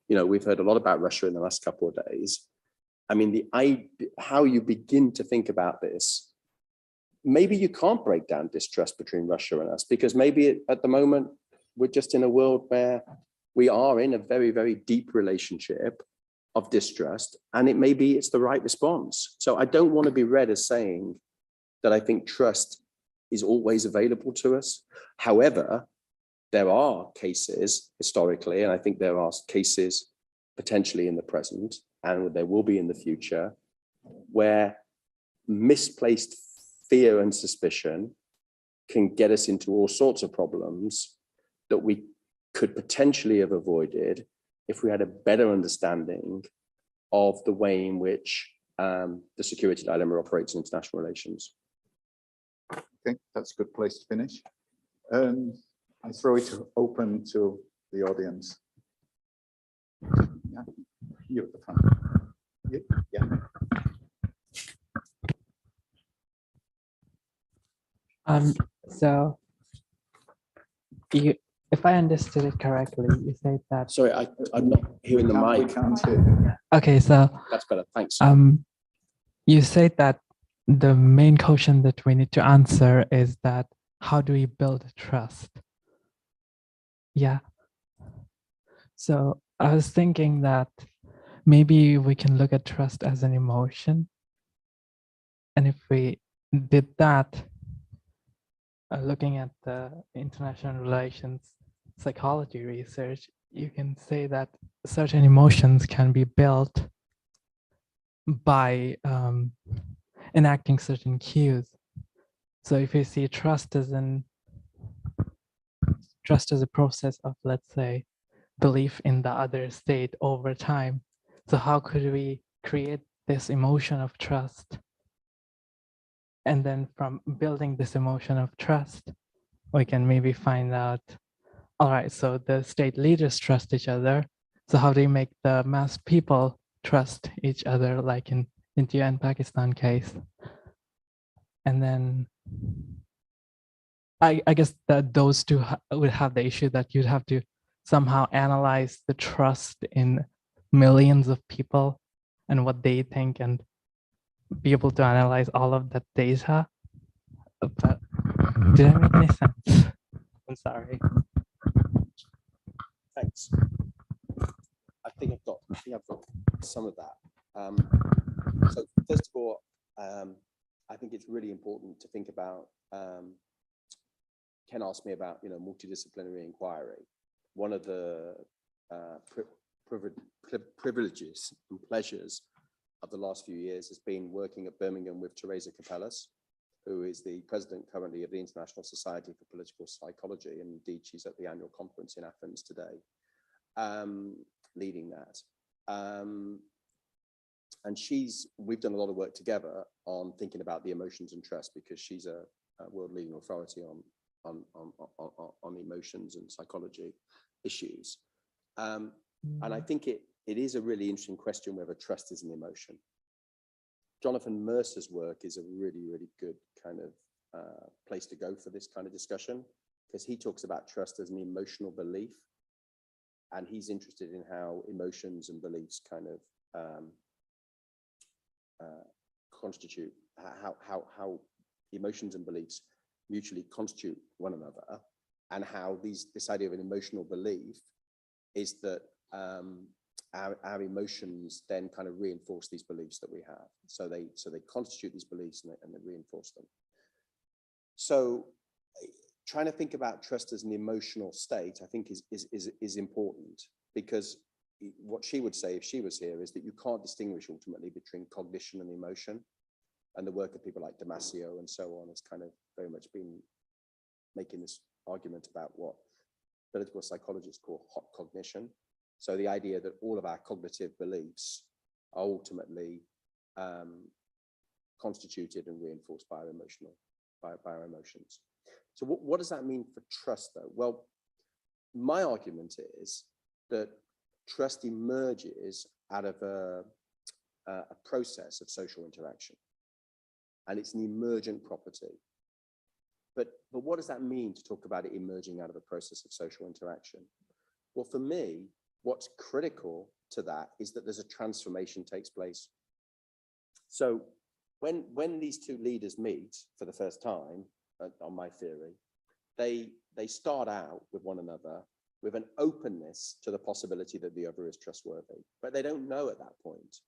we've heard a lot about Russia in the last couple of days. I mean, how you begin to think about this, maybe you can't break down distrust between Russia and us, because maybe at the moment, we're just in a world where we are in a very, very deep relationship of distrust, and it's the right response. So I don't want to be read as saying that I think trust is always available to us. However, there are cases historically, and I think there are cases potentially in the present, and there will be in the future, where misplaced fear and suspicion can get us into all sorts of problems that we could potentially have avoided if we had a better understanding of the way in which the security dilemma operates in international relations. Okay, that's a good place to finish. I throw it open to the audience. Yeah, you at the front. Yeah. So if I understood it correctly, you said that. Sorry, I'm not hearing the We mic. can't hear you. Okay, so That's better. Thanks. you said that the main question that we need to answer is that how do we build trust? Yeah. So I was thinking that maybe we can look at trust as an emotion. And if we did that, looking at the international relations psychology research, you can say that certain emotions can be built by enacting certain cues. So if you see trust as a process of, let's say, belief in the other state over time. So how could we create this emotion of trust? And then from building this emotion of trust, we can maybe find out, all right, so the state leaders trust each other. So how do you make the mass people trust each other, like in India and Pakistan case? And then I guess that those two would have the issue that you'd have to somehow analyze the trust in millions of people and what they think and be able to analyze all of that data. But did that make any sense? I'm sorry. Thanks. I think I've got some of that. So first of all, I think it's really important to think about. Ken asked me about, multidisciplinary inquiry. One of the privileges and pleasures of the last few years has been working at Birmingham with Teresa Capellas, who is the president currently of the International Society for Political Psychology, and indeed she's at the annual conference in Athens today, leading that. And we've done a lot of work together on thinking about the emotions and trust, because she's a world leading authority on emotions and psychology issues. And I think it is a really interesting question whether trust is an emotion. Jonathan Mercer's work is a really, really good kind of place to go for this kind of discussion, because he talks about trust as an emotional belief. And he's interested in how emotions and beliefs kind of constitute, how emotions and beliefs mutually constitute one another, and how this idea of an emotional belief is that our emotions then kind of reinforce these beliefs that we have. So they constitute these beliefs and they reinforce them. So trying to think about trust as an emotional state, I think is important, because what she would say if she was here is that you can't distinguish ultimately between cognition and emotion. And the work of people like Damasio and so on has kind of very much been making this argument about what political psychologists call hot cognition. So the idea that all of our cognitive beliefs are ultimately constituted and reinforced by our emotions. So what does that mean for trust, though? Well, my argument is that trust emerges out of a process of social interaction, and it's an emergent property. But what does that mean to talk about it emerging out of a process of social interaction? Well, for me, what's critical to that is that there's a transformation takes place. So when these two leaders meet for the first time, on my theory, they start out with one another with an openness to the possibility that the other is trustworthy, but they don't know at that point.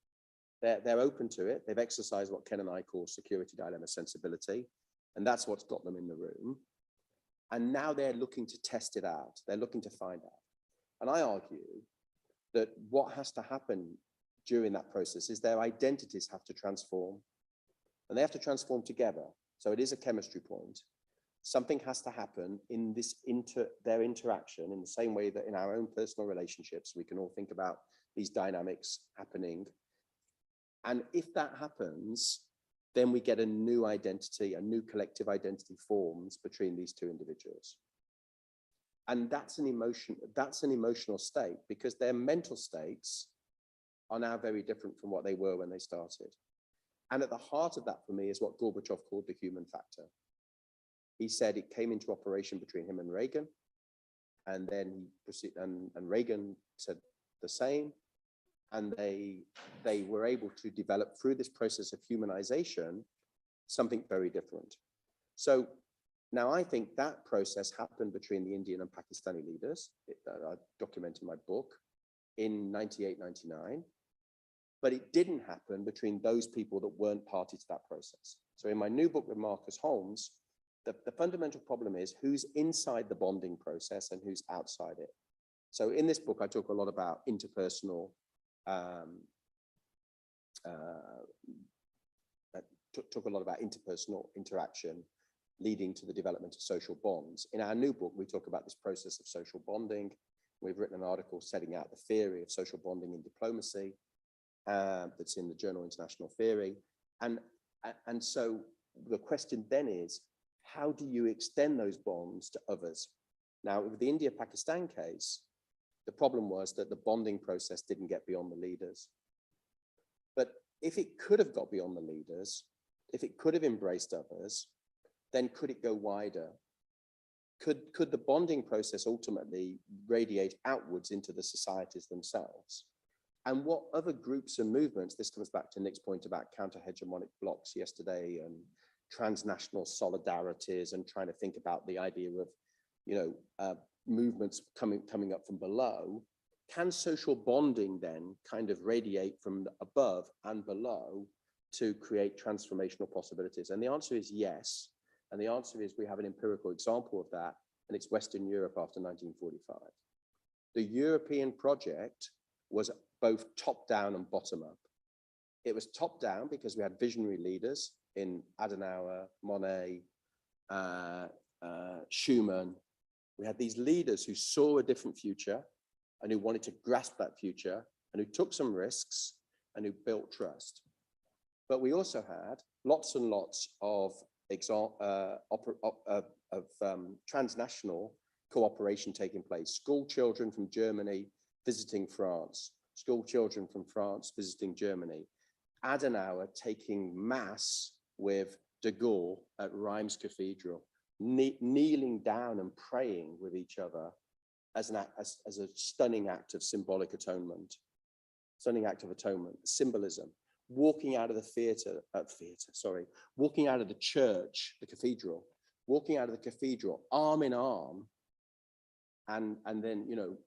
They're open to it. They've exercised what Ken and I call security dilemma sensibility, and that's what's got them in the room. And now they're looking to test it out. They're looking to find out. And I argue that what has to happen during that process is their identities have to transform, and they have to transform together. So it is a chemistry point. Something has to happen in this their interaction, in the same way that in our own personal relationships, we can all think about these dynamics happening. And if that happens, then we get a new identity, a new collective identity forms between these two individuals. And that's an emotional state, because their mental states are now very different from what they were when they started. And at the heart of that for me is what Gorbachev called the human factor. He said it came into operation between him and Reagan, And then he proceeded, and Reagan said the same. And they were able to develop through this process of humanization something very different. So now I think that process happened between the Indian and Pakistani leaders. I document in my book in 98, 99. But it didn't happen between those people that weren't party to that process. So in my new book with Marcus Holmes, the fundamental problem is who's inside the bonding process and who's outside it. So in this book, I talk a lot about interpersonal, talk a lot about interpersonal interaction leading to the development of social bonds. In our new book, we talk about this process of social bonding. We've written an article setting out the theory of social bonding in diplomacy that's in the journal International Theory. And so the question then is, how do you extend those bonds to others? Now, with the India-Pakistan case, the problem was that the bonding process didn't get beyond the leaders. But if it could have got beyond the leaders, if it could have embraced others, then could it go wider? Could the bonding process ultimately radiate outwards into the societies themselves? And what other groups and movements, this comes back to Nick's point about counter-hegemonic blocks yesterday and transnational solidarities and trying to think about the idea of, movements coming up from below. Can social bonding then kind of radiate from above and below to create transformational possibilities? And the answer is yes. And the answer is we have an empirical example of that, and it's Western Europe after 1945. The European project was both top down and bottom up. It was top down because we had visionary leaders in Adenauer, Monnet, Schuman. We had these leaders who saw a different future and who wanted to grasp that future and who took some risks and who built trust. But we also had lots and lots of transnational cooperation taking place. School children from Germany visiting France, school children from France visiting Germany. Adenauer taking mass with de Gaulle at Reims Cathedral, kneeling down and praying with each other as a stunning act of symbolic atonement, symbolism. Walking out of the walking out of the church, the cathedral, walking out of the cathedral, arm in arm, and then,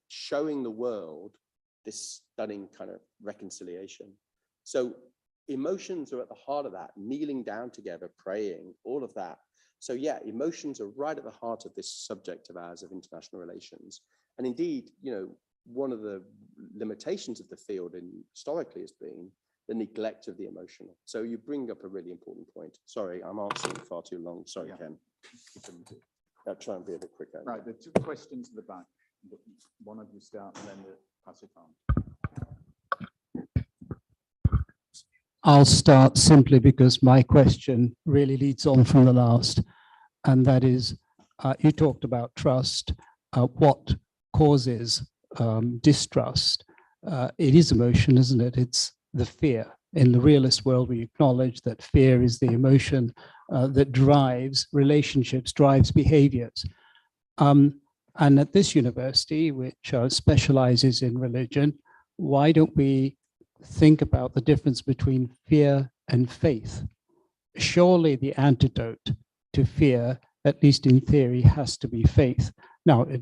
showing the world this stunning kind of reconciliation. So emotions are at the heart of that, kneeling down together, praying, all of that. So yeah, emotions are right at the heart of this subject of ours of international relations. And indeed, one of the limitations of the field historically has been the neglect of the emotional. So you bring up a really important point. Sorry, I'm answering far too long. Sorry, yeah. Ken. I'll try and be a bit quicker. Right, there are two questions at the back. One of you start and then pass it on. I'll start simply because my question really leads on from the last, and that is, you talked about trust. What causes distrust? It is emotion, isn't it? It's the fear. In the realist world, we acknowledge that fear is the emotion that drives relationships, drives behaviors. And at this university, which specializes in religion, why don't we think about the difference between fear and faith? Surely the antidote to fear, at least in theory, has to be faith. Now, it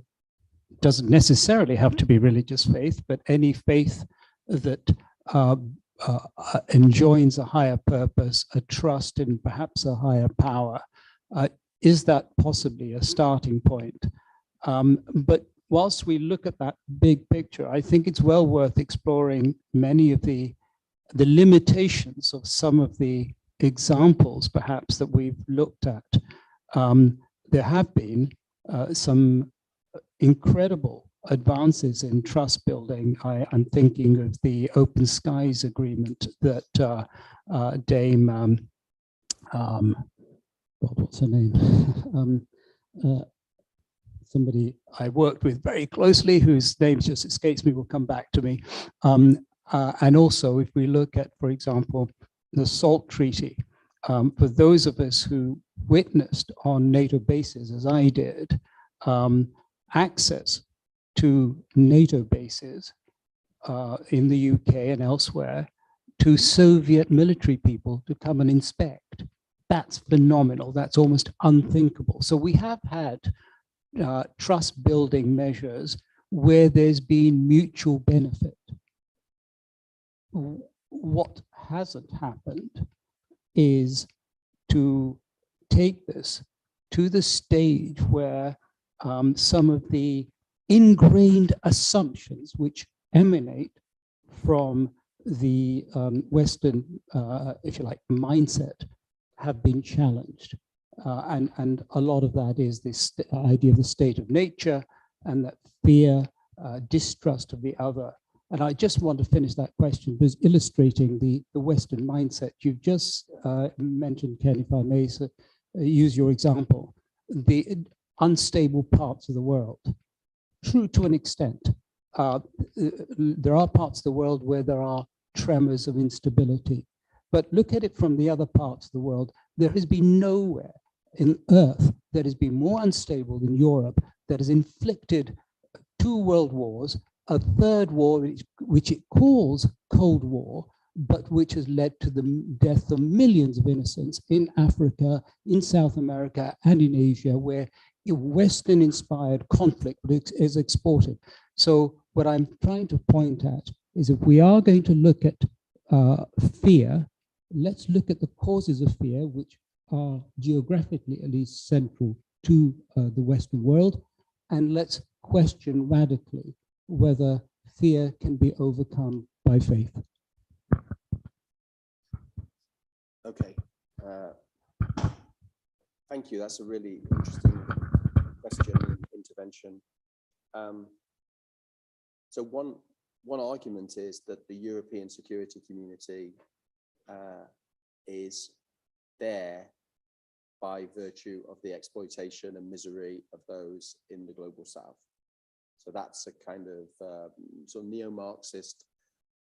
doesn't necessarily have to be religious faith, but any faith that enjoins a higher purpose, a trust in perhaps a higher power. Is that possibly a starting point? But whilst we look at that big picture, I think it's well worth exploring many of the limitations of some of the examples perhaps that we've looked at. There have been some incredible advances in trust building. I'm thinking of the Open Skies Agreement that Dame, what's her name? Somebody I worked with very closely, whose name just escapes me, will come back to me. And also, if we look at, for example, the SALT Treaty, for those of us who witnessed on NATO bases, as I did, access to NATO bases in the UK and elsewhere, to Soviet military people to come and inspect. That's phenomenal. That's almost unthinkable. So we have had trust building measures where there's been mutual benefit. What hasn't happened is to take this to the stage where some of the ingrained assumptions which emanate from the Western, if you like, mindset have been challenged. And a lot of that is this idea of the state of nature and that fear, distrust of the other. And I just want to finish that question because illustrating the Western mindset. You've just mentioned, Ken, if I may use your example, the unstable parts of the world. True to an extent. There are parts of the world where there are tremors of instability. But look at it from the other parts of the world. There has been nowhere in Earth that has been more unstable than Europe, that has inflicted 2 world wars, a third war, which it calls Cold War, but which has led to the death of millions of innocents in Africa, in South America, and in Asia, where Western-inspired conflict is exported. So what I'm trying to point at is if we are going to look at fear, let's look at the causes of fear, which are geographically at least central to the Western world, and let's question radically whether fear can be overcome by faith. Okay. Thank you. That's a really interesting question and intervention. So one argument is that the European security community is there by virtue of the exploitation and misery of those in the global south. So that's a kind of sort of neo-Marxist.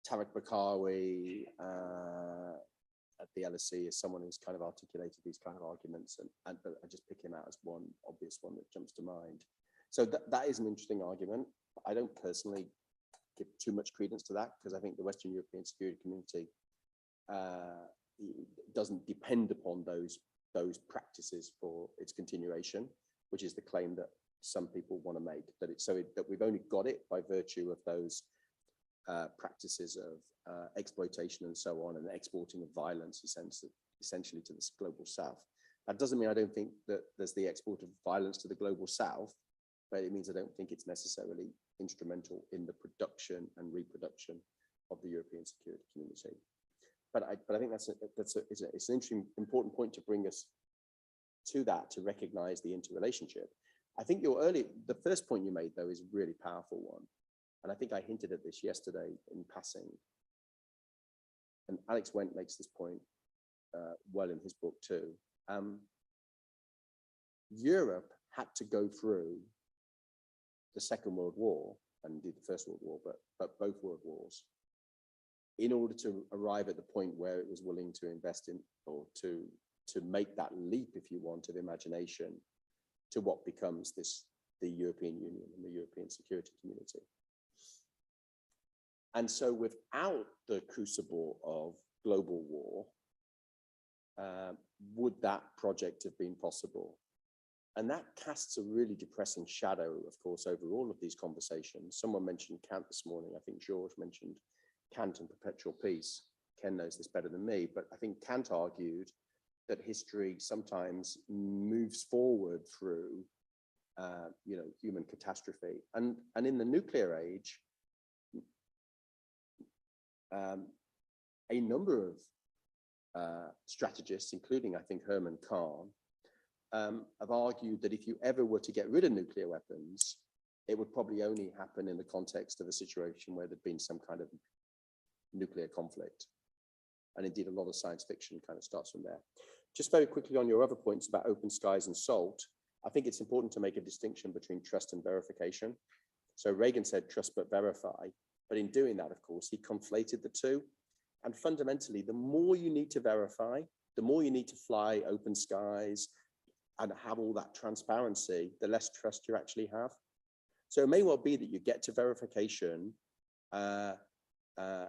Tarek Bakawi at the LSE is someone who's kind of articulated these kind of arguments, and I just pick him out as one obvious one that jumps to mind. So that is an interesting argument. I don't personally give too much credence to that because I think the Western European security community doesn't depend upon those practices for its continuation, which is the claim that some people want to make, that we've only got it by virtue of those practices of exploitation and so on, and exporting of violence essentially to this global south. That doesn't mean I don't think that there's the export of violence to the global south, but it means I don't think it's necessarily instrumental in the production and reproduction of the European security community. But I think it's an interesting, important point to bring us to that, to recognize the interrelationship. I think the first point you made, though, is a really powerful one. And I think I hinted at this yesterday in passing. And Alex Wendt makes this point well in his book too. Europe had to go through the Second World War, and indeed the First World War, but both World Wars, in order to arrive at the point where it was willing to invest in, or to make that leap, if you want, of imagination to what becomes the European Union and the European security community. And so without the crucible of global war, would that project have been possible? And that casts a really depressing shadow, of course, over all of these conversations. Someone mentioned Kant this morning. I think George mentioned Kant and perpetual peace. Ken knows this better than me, but I think Kant argued that history sometimes moves forward through, human catastrophe. And in the nuclear age, a number of strategists, including, I think, Herman Kahn, have argued that if you ever were to get rid of nuclear weapons, it would probably only happen in the context of a situation where there'd been some kind of nuclear conflict. And indeed, a lot of science fiction kind of starts from there. Just very quickly on your other points about open skies and SALT, I think it's important to make a distinction between trust and verification. So Reagan said trust but verify, but in doing that, of course, he conflated the two. And fundamentally, the more you need to verify, the more you need to fly open skies and have all that transparency, the less trust you actually have. So it may well be that you get to verification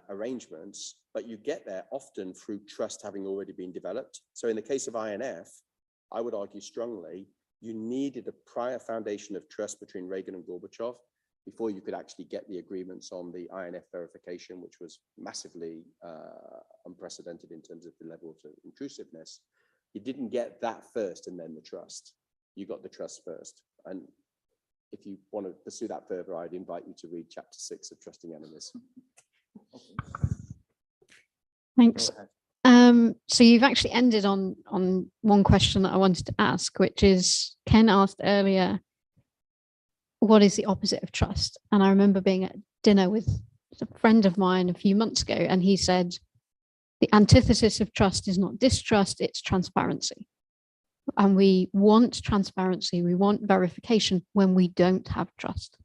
arrangements, but you get there often through trust having already been developed. So in the case of INF, I would argue strongly, you needed a prior foundation of trust between Reagan and Gorbachev before you could actually get the agreements on the INF verification, which was massively unprecedented in terms of the level of intrusiveness. You didn't get that first and then the trust. You got the trust first. And if you want to pursue that further, I'd invite you to read chapter 6 of Trusting Enemies. Thanks. So you've actually ended on one question that I wanted to ask, which is Ken asked earlier, what is the opposite of trust? And I remember being at dinner with a friend of mine a few months ago, and he said, the antithesis of trust is not distrust, it's transparency. And we want transparency, we want verification when we don't have trust.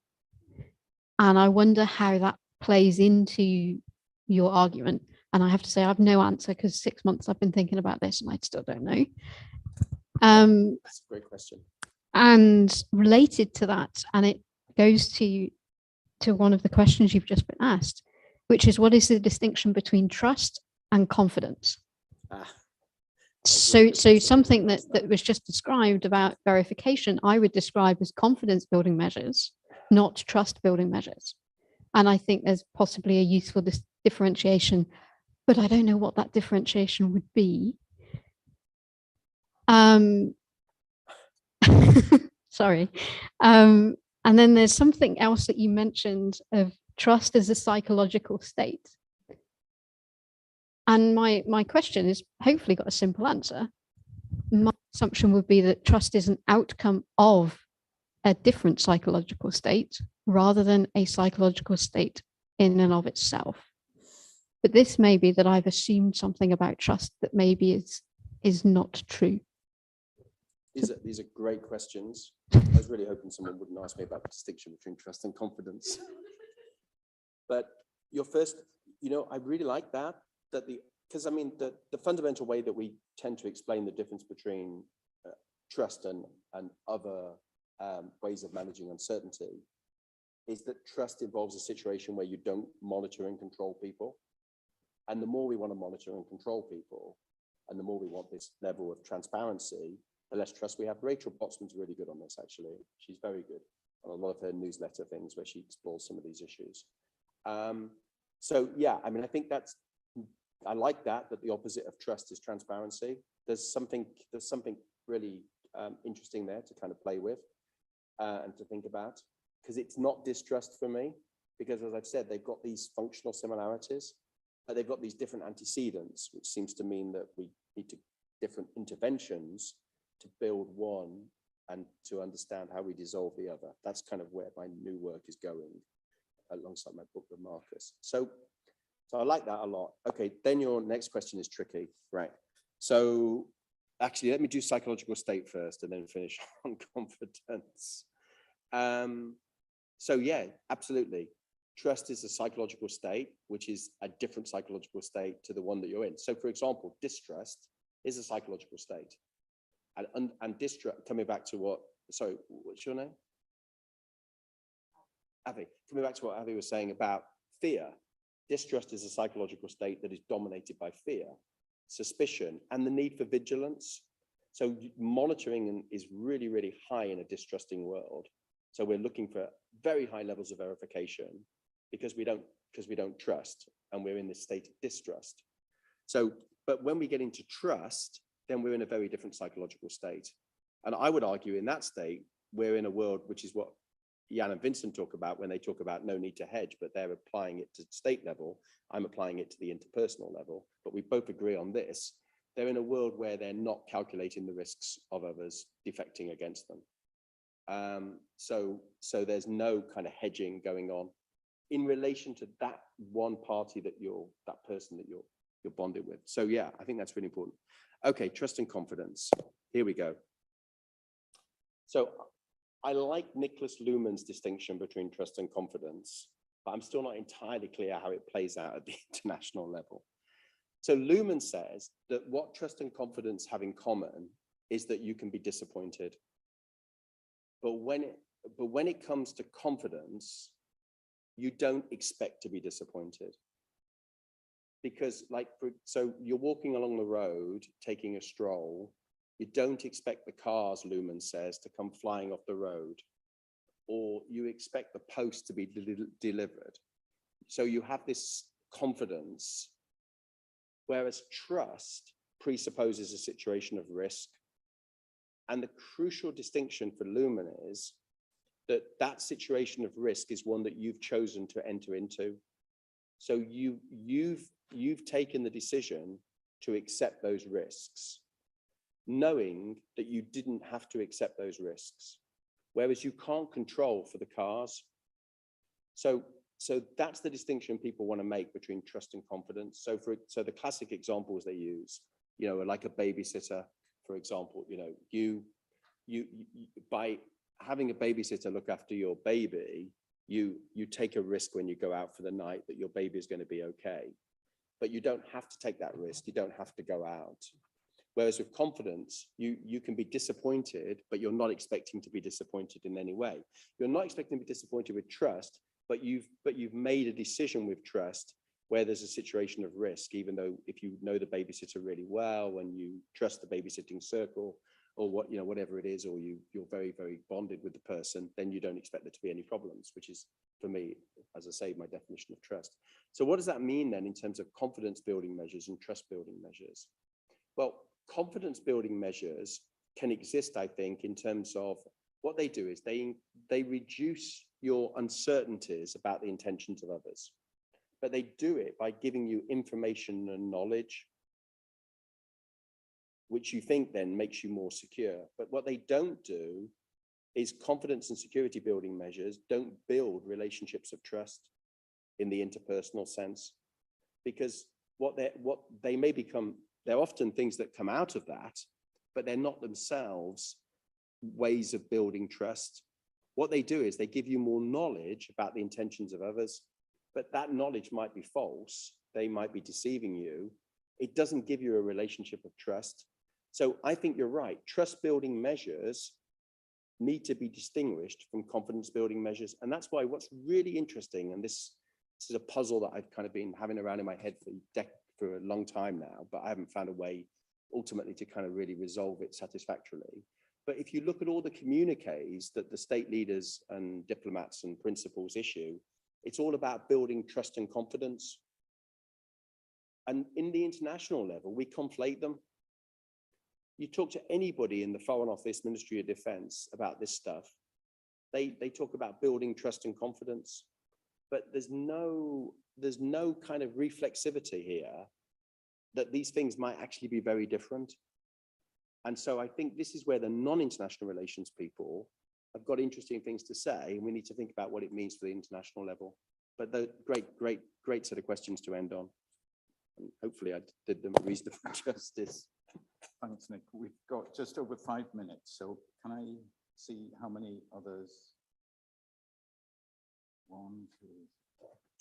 And I wonder how that plays into your argument. And I have to say, I have no answer because 6 months I've been thinking about this and I still don't know. That's a great question. And related to that, and it goes to one of the questions you've just been asked, which is what is the distinction between trust and confidence? So something that was just described about verification, I would describe as confidence building measures, not trust building measures. And I think there's possibly a useful differentiation, but I don't know what that differentiation would be. Sorry. And then there's something else that you mentioned of trust as a psychological state. And my question is hopefully got a simple answer. My assumption would be that trust is an outcome of a different psychological state rather than a psychological state in and of itself. But this may be that I've assumed something about trust that maybe is not true. These are great questions. I was really hoping someone wouldn't ask me about the distinction between trust and confidence. But your first, I really like that because I mean, the fundamental way that we tend to explain the difference between trust and other ways of managing uncertainty is that trust involves a situation where you don't monitor and control people. And the more we want to monitor and control people, and the more we want this level of transparency, the less trust we have. Rachel Botsman's really good on this, actually. She's very good on a lot of her newsletter things where she explores some of these issues. So yeah, I mean, I think I like that the opposite of trust is transparency. There's something really interesting there to kind of play with and to think about, because it's not distrust for me, because as I've said, they've got these functional similarities, but they've got these different antecedents, which seems to mean that we need different interventions to build one and to understand how we dissolve the other. That's kind of where my new work is going alongside my book with Marcus. So I like that a lot. Okay, then your next question is tricky, right? So actually, let me do psychological state first and then finish on confidence. So yeah, absolutely. Trust is a psychological state, which is a different psychological state to the one that you're in. So for example, distrust is a psychological state. And distrust, coming back to what's your name? Avi, coming back to what Avi was saying about fear, distrust is a psychological state that is dominated by fear, suspicion, and the need for vigilance. So monitoring is really, really high in a distrusting world. So we're looking for very high levels of verification because we don't trust, and we're in this state of distrust. So, but when we get into trust, then we're in a very different psychological state. And I would argue in that state, we're in a world, which is what Jan and Vincent talk about when they talk about no need to hedge, but they're applying it to state level. I'm applying it to the interpersonal level, but we both agree on this. They're in a world where they're not calculating the risks of others defecting against them. So there's no kind of hedging going on in relation to that one party that person that you're bonded with. So yeah, I think that's really important. Okay, trust and confidence. Here we go. So I like Niklas Luhmann's distinction between trust and confidence, but I'm still not entirely clear how it plays out at the international level. So Luhmann says that what trust and confidence have in common is that you can be disappointed. But when But when it comes to confidence, you don't expect to be disappointed. Because so you're walking along the road, taking a stroll, you don't expect the cars, Luhmann says, to come flying off the road, or you expect the post to be delivered. So you have this confidence, whereas trust presupposes a situation of risk. And the crucial distinction for Luhmann is that that situation of risk is one that you've chosen to enter into. So you've taken the decision to accept those risks, knowing that you didn't have to accept those risks, whereas you can't control for the cars. So that's the distinction people want to make between trust and confidence. So the classic examples they use, like a babysitter, for example, you by having a babysitter look after your baby, you take a risk when you go out for the night that your baby is going to be okay, but you don't have to take that risk. You don't have to go out. Whereas with confidence, you can be disappointed, but you're not expecting to be disappointed in any way. You're not expecting to be disappointed with trust, but you've made a decision with trust where there's a situation of risk, even though if you know the babysitter really well and you trust the babysitting circle, or whatever it is, or you're very, very bonded with the person, then you don't expect there to be any problems, which is, for me, as I say, my definition of trust. So what does that mean then in terms of confidence building measures and trust building measures? Well, confidence building measures can exist, I think, in terms of what they do is they reduce your uncertainties about the intentions of others, but they do it by giving you information and knowledge, which you think then makes you more secure. But what they don't do is confidence and security building measures don't build relationships of trust in the interpersonal sense, because what they may become, they're often things that come out of that, but they're not themselves ways of building trust. What they do is they give you more knowledge about the intentions of others, but that knowledge might be false. They might be deceiving you. It doesn't give you a relationship of trust. So I think you're right. Trust building measures need to be distinguished from confidence building measures. And that's why what's really interesting, and this is a puzzle that I've kind of been having around in my head for a long time now, but I haven't found a way ultimately to kind of really resolve it satisfactorily. But if you look at all the communiques that the state leaders and diplomats and principals issue, it's all about building trust and confidence. And in the international level, we conflate them. You talk to anybody in the Foreign Office, Ministry of Defense about this stuff, they talk about building trust and confidence, but there's no kind of reflexivity here that these things might actually be very different. And so I think this is where the non-international relations people have got interesting things to say, and we need to think about what it means for the international level. But the great set of questions to end on. And hopefully I did them reasonable justice. Thanks, Nick. We've got just over 5 minutes, so can I see how many others? 1, 2.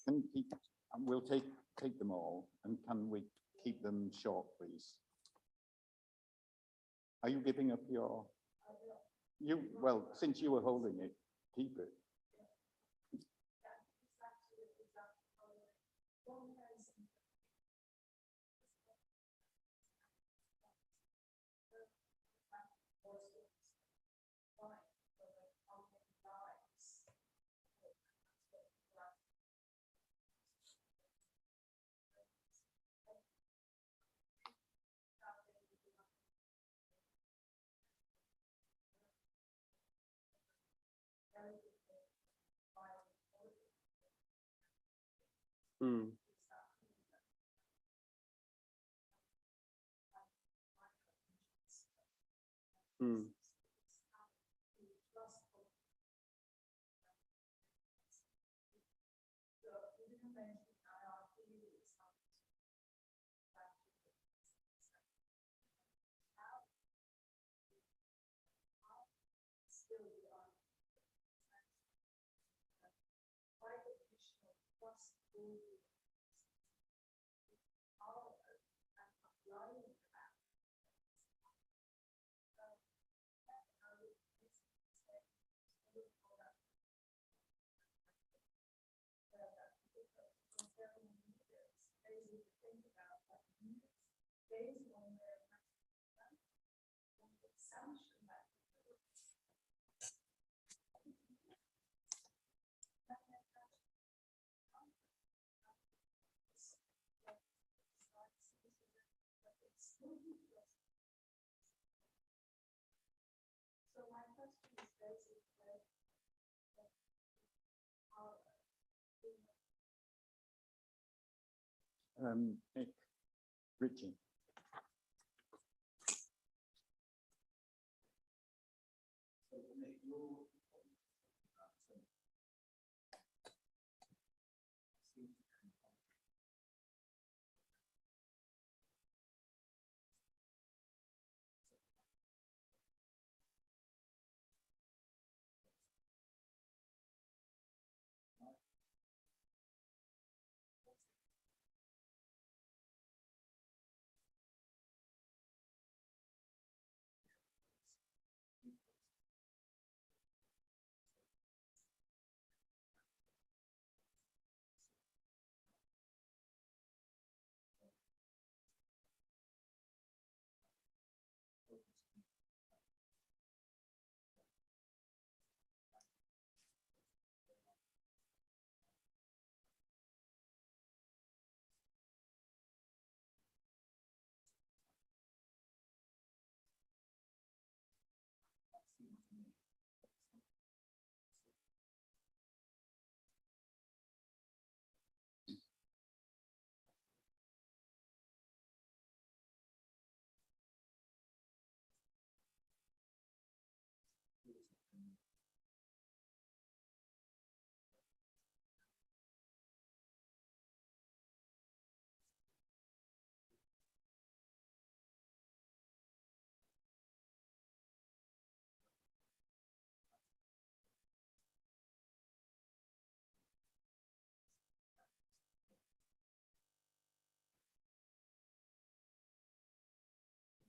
Can you keep? We'll take them all, and can we keep them short, please? Are you giving up your? Well, since you were holding it, keep it. Mm. Mm. Nick, Richie.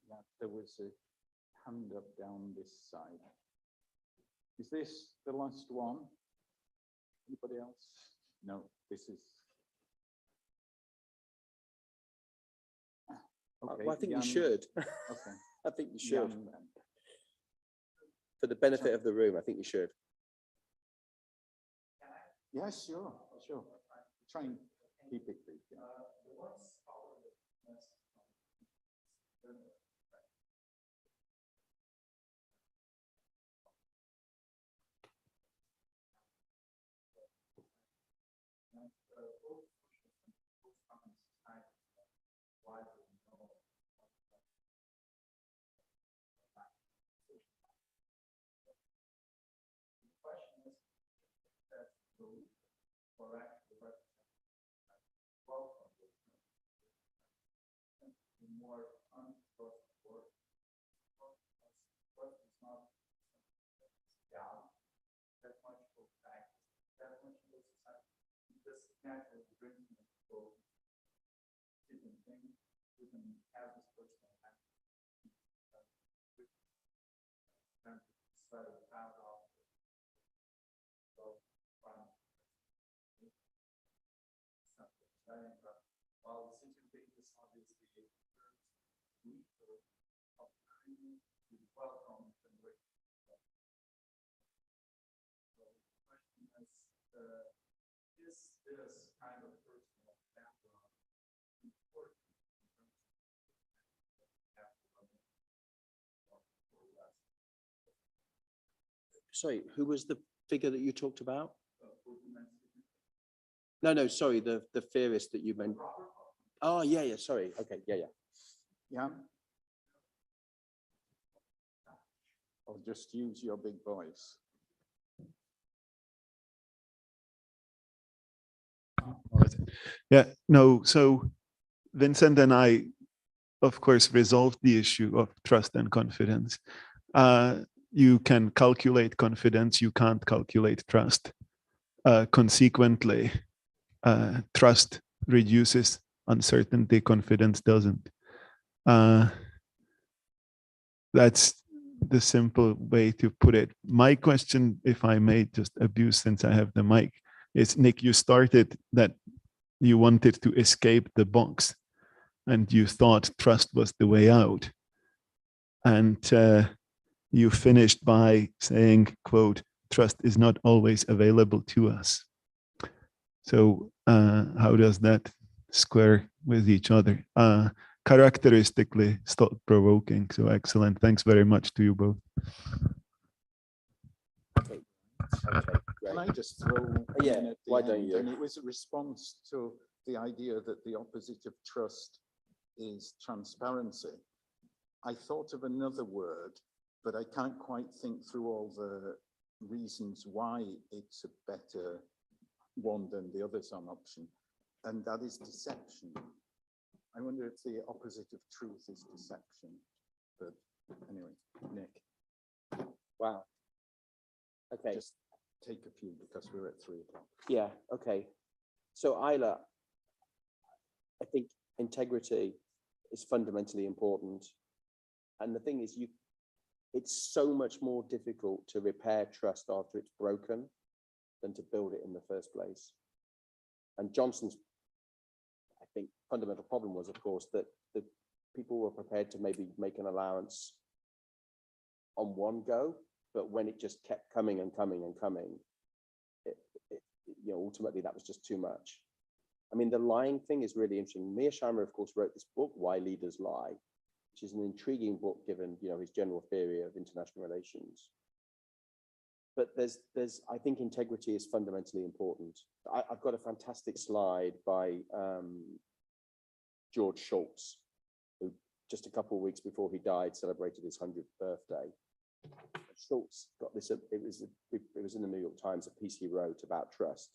Yeah, there was a hand up down this side. Is this the last one? Anybody else? No, this is. Okay, Well, I think Jan. you should. Okay. I think you should. Jan, then. For the benefit of the room, I think you should. Yeah, sure, sure. Try and keep it brief. Yeah. Sorry, who was the figure that you talked about? No, sorry, the theorist that you meant. Oh, yeah, sorry. Okay, yeah. Jan? I'll just use your big voice. Yeah, no, so Vincent and I, of course, resolved the issue of trust and confidence. You can calculate confidence, you can't calculate trust. Consequently, trust reduces uncertainty, confidence doesn't. That's the simple way to put it. My question, if I may just abuse since I have the mic, is Nick, you started that you wanted to escape the box. and you thought trust was the way out. And you finished by saying, quote, trust is not always available to us. So how does that square with each other? Characteristically thought-provoking. So excellent. Thanks very much to you both. Okay, Can I great. just throw Yeah, in at the why don't end? you? And it was a response to the idea that the opposite of trust is transparency. I thought of another word, but I can't quite think through all the reasons why it's a better one than the others on option, and that is deception. I wonder if the opposite of truth is deception. But anyway, Nick, Wow. Okay. just take a few because we're at 3 o'clock. Yeah, okay. So Isla, I think integrity is fundamentally important. And the thing is, it's so much more difficult to repair trust after it's broken than to build it in the first place. And Johnson's, I think, fundamental problem was, of course, that the people were prepared to maybe make an allowance on one go, but when it just kept coming and coming and coming, ultimately that was just too much. I mean, the lying thing is really interesting. Mearsheimer, of course, wrote this book, Why Leaders Lie, which is an intriguing book given, his general theory of international relations. But I think integrity is fundamentally important. I've got a fantastic slide by George Shultz, who just a couple of weeks before he died celebrated his 100th birthday. Schultz got this, it was in the New York Times, a piece he wrote about trust.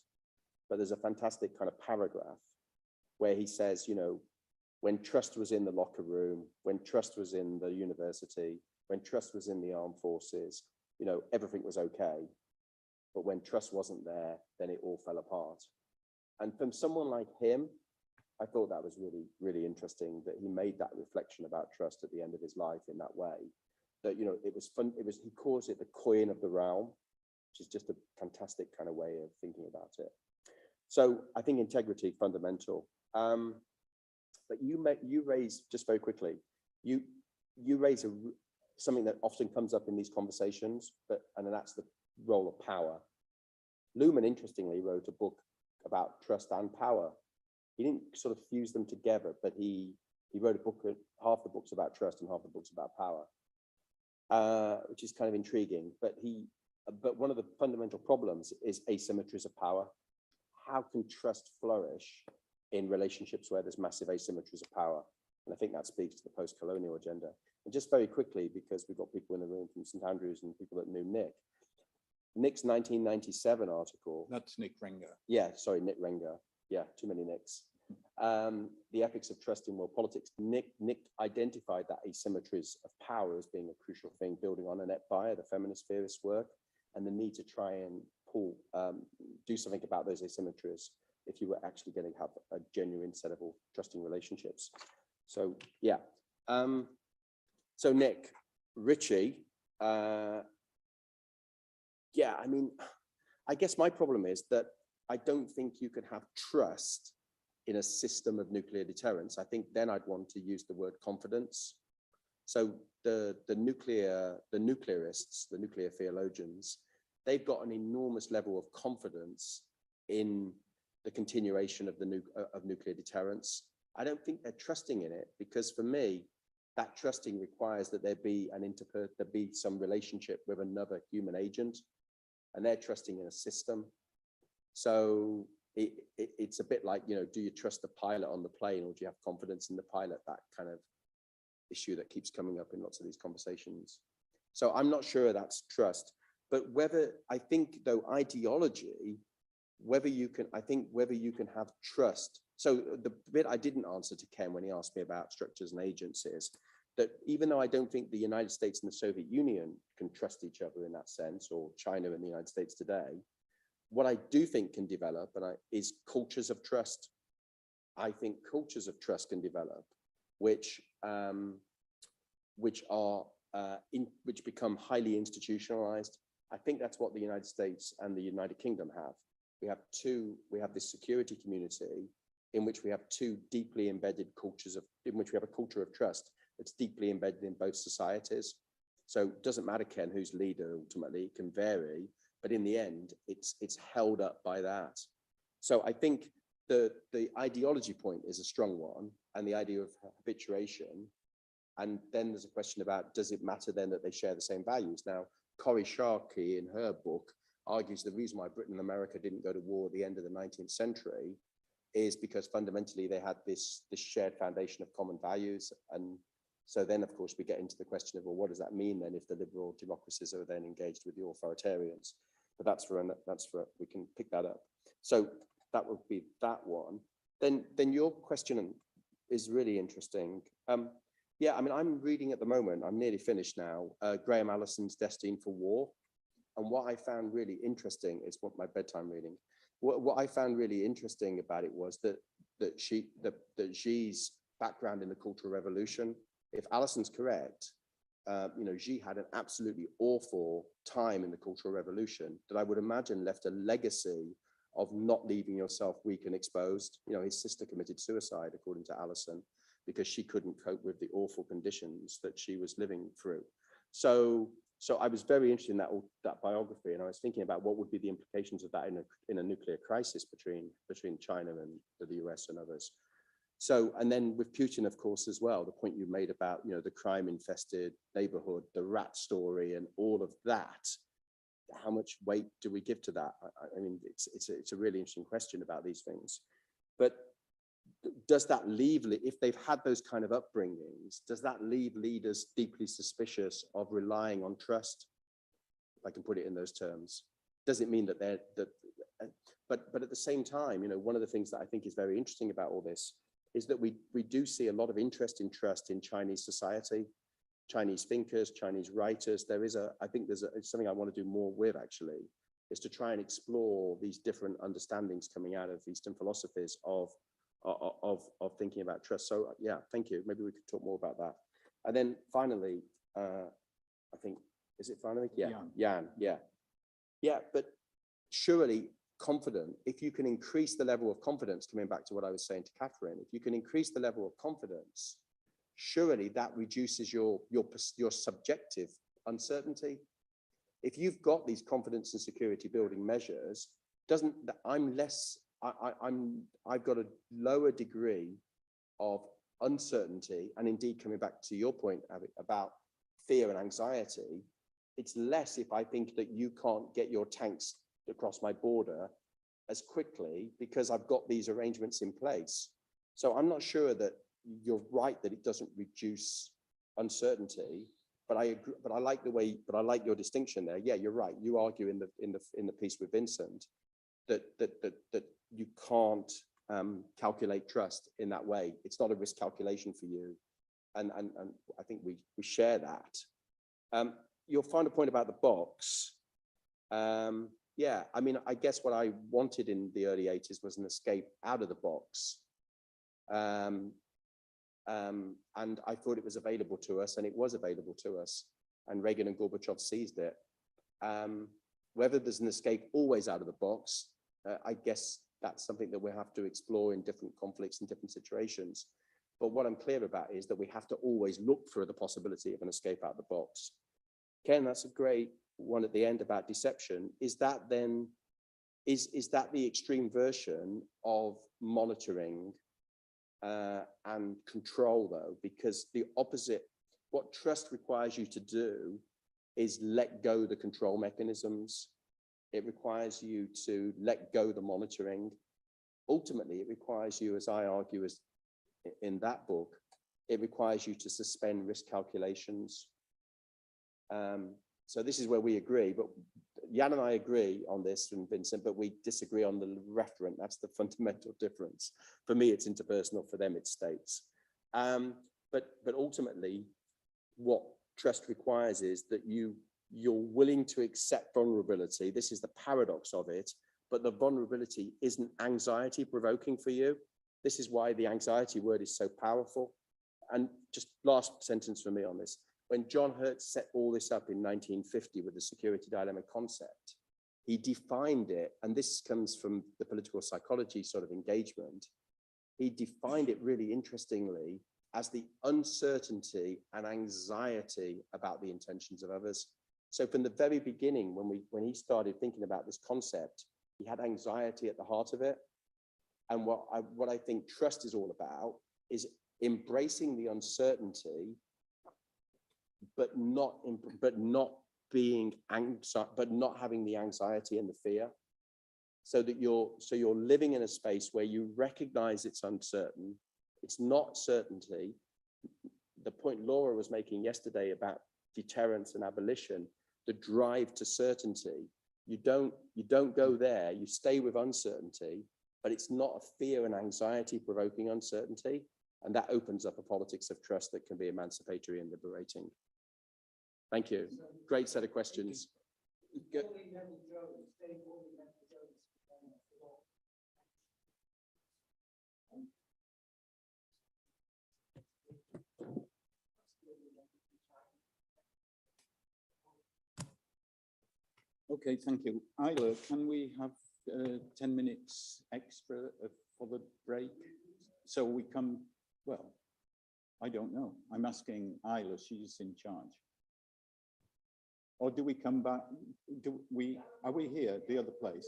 But there's a fantastic kind of paragraph where he says, when trust was in the locker room, when trust was in the university, when trust was in the armed forces, everything was okay. But when trust wasn't there, then it all fell apart. And from someone like him, I thought that was really, really interesting that he made that reflection about trust at the end of his life in that way. That, it was fun. He calls it the coin of the realm, which is just a fantastic kind of way of thinking about it. So I think integrity fundamental. But you raise, just very quickly, you raise something that often comes up in these conversations, and that's the role of power. Luhmann, interestingly, wrote a book about trust and power. He didn't sort of fuse them together, but he wrote a book, half the book's about trust and half the book's about power, which is kind of intriguing. But one of the fundamental problems is asymmetries of power. How can trust flourish in relationships where there's massive asymmetries of power? And I think that speaks to the post-colonial agenda. And just very quickly, because we've got people in the room from St. Andrews and people that knew Nick's 1997 article. That's Nick Renger. Yeah, sorry, Nick Renger. Yeah, too many Nicks. The Ethics of Trust in World Politics. Nick identified that asymmetries of power as being a crucial thing, building on Annette Beyer, the feminist theorist work, and the need to try and do something about those asymmetries if you were actually going to have a genuine set of all trusting relationships. So yeah. So Nick, Richie, yeah, I mean, I guess my problem is that I don't think you could have trust in a system of nuclear deterrence. I think then I'd want to use the word confidence. So the nuclearists, the nuclear theologians, they've got an enormous level of confidence in the continuation of nuclear deterrence. I don't think they're trusting in it, because for me, that trusting requires that there be some relationship with another human agent, and they're trusting in a system. So it's a bit like, do you trust the pilot on the plane, or do you have confidence in the pilot? That kind of issue that keeps coming up in lots of these conversations. So I'm not sure that's trust, but I think though ideology, whether you can have trust. So the bit I didn't answer to Ken when he asked me about structures and agents is that even though I don't think the United States and the Soviet Union can trust each other in that sense, or China and the United States today, what I do think can develop is cultures of trust. I think cultures of trust can develop, which become highly institutionalized. I think that's what the United States and the United Kingdom have. We have this security community in which we have two deeply embedded cultures in which we have a culture of trust that's deeply embedded in both societies. So it doesn't matter, Ken, who's leader ultimately, it can vary, but in the end, it's held up by that. So I think the ideology point is a strong one, and the idea of habituation. And then there's a question about, does it matter then that they share the same values? Now, Corrie Sharkey in her book argues the reason why Britain and America didn't go to war at the end of the 19th century is because fundamentally they had this shared foundation of common values. And so then, of course, we get into the question of, well, what does that mean then if the liberal democracies are then engaged with the authoritarians? But that's for we can pick that up. So that would be that one. Then your question is really interesting. Yeah, I mean, I'm reading at the moment, I'm nearly finished now, Graham Allison's Destined for War. And what I found really interesting is what my bedtime reading. What I found really interesting about it was that Xi's background in the Cultural Revolution. If Allison's correct, you know, Xi had an absolutely awful time in the Cultural Revolution that I would imagine left a legacy of not leaving yourself weak and exposed. You know, his sister committed suicide, according to Allison, because she couldn't cope with the awful conditions that she was living through. So I was very interested in that biography, and I was thinking about what would be the implications of that in a nuclear crisis between China and the US and others. So, and then with Putin, of course, as well, the point you made about, you know, the crime-infested neighborhood, the rat story, and all of that. How much weight do we give to that? I mean, it's a really interesting question about these things. But does that leave, if they've had those kind of upbringings, does that leave leaders deeply suspicious of relying on trust? If I can put it in those terms. Does it mean that but at the same time, you know, one of the things that I think is very interesting about all this is that we do see a lot of interest in trust in Chinese society, Chinese thinkers, Chinese writers. I think there's something I want to do more with, actually, is to try and explore these different understandings coming out of Eastern philosophies of thinking about trust. So yeah, thank you. Maybe we could talk more about that. And then finally, I think, is it finally? Yeah, Jan, yeah. Yeah, but surely confident, if you can increase the level of confidence, coming back to what I was saying to Catherine, if you can increase the level of confidence, surely that reduces your subjective uncertainty. If you've got these confidence and security building measures, I've got a lower degree of uncertainty, and indeed coming back to your point about fear and anxiety, it's less if I think that you can't get your tanks across my border as quickly because I've got these arrangements in place. So I'm not sure that you're right that it doesn't reduce uncertainty, but I agree, but I like your distinction there. Yeah, you're right. You argue in the piece with Vincent that you can't calculate trust in that way. It's not a risk calculation for you, and I think we share that. Your final point about the box. Yeah, I mean, I guess what I wanted in the early 80s was an escape out of the box. And I thought it was available to us, and it was available to us, and Reagan and Gorbachev seized it. Whether there's an escape always out of the box, I guess that's something that we have to explore in different conflicts and different situations. But what I'm clear about is that we have to always look for the possibility of an escape out of the box. Ken, that's a great one at the end about deception. Is that then, is that the extreme version of monitoring and control, though? Because the opposite, what trust requires you to do is let go the control mechanisms. It requires you to let go the monitoring. Ultimately, it requires you, as I argue as in that book, it requires you to suspend risk calculations. So this is where we agree, but Jan and I agree on this, and Vincent, but we disagree on the referent. That's the fundamental difference. For me, it's interpersonal. For them, it's states. But ultimately, what trust requires is that you're willing to accept vulnerability. This is the paradox of it, but the vulnerability isn't anxiety provoking for you. This is why the anxiety word is so powerful. And just last sentence for me on this. When John Hertz set all this up in 1950 with the security dilemma concept, he defined it, and this comes from the political psychology sort of engagement. he defined it really interestingly as the uncertainty and anxiety about the intentions of others. So from the very beginning, when he started thinking about this concept, he had anxiety at the heart of it. And what I think trust is all about is embracing the uncertainty, but not having the anxiety and the fear. So that you're living in a space where you recognize it's uncertain. It's not certainty. The point Laura was making yesterday about deterrence and abolition, the drive to certainty. You don't go there. You stay with uncertainty, but it's not a fear and anxiety provoking uncertainty. And that opens up a politics of trust that can be emancipatory and liberating. Thank you. Great set of questions. Good. Okay, thank you. Isla, can we have 10 minutes extra for the break? So we come, well, I don't know. I'm asking Isla, she's in charge. Or do we come back? Are we here, the other place?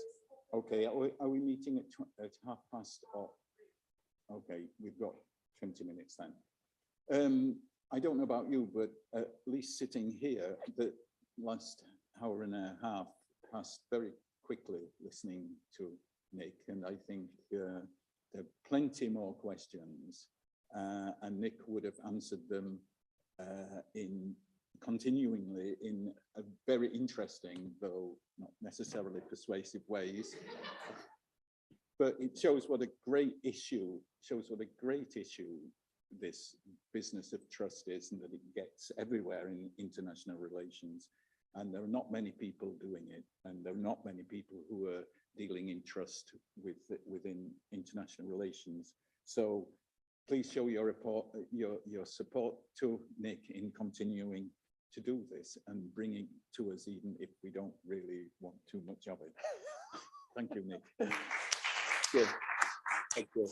Okay, are we meeting at 12:30 or? Okay, we've got 20 minutes then. I don't know about you, but at least sitting here, the last hour and a half passed very quickly listening to Nick, and I think there are plenty more questions, and Nick would have answered them continuingly in a very interesting, though not necessarily persuasive ways. But it shows what a great issue, this business of trust is, and that it gets everywhere in international relations. And there are not many people doing it, and there are not many people who are dealing in trust within international relations. So please show your support to Nick in continuing to do this and bring it to us, even if we don't really want too much of it. Thank you, Nick. Good. Thank you.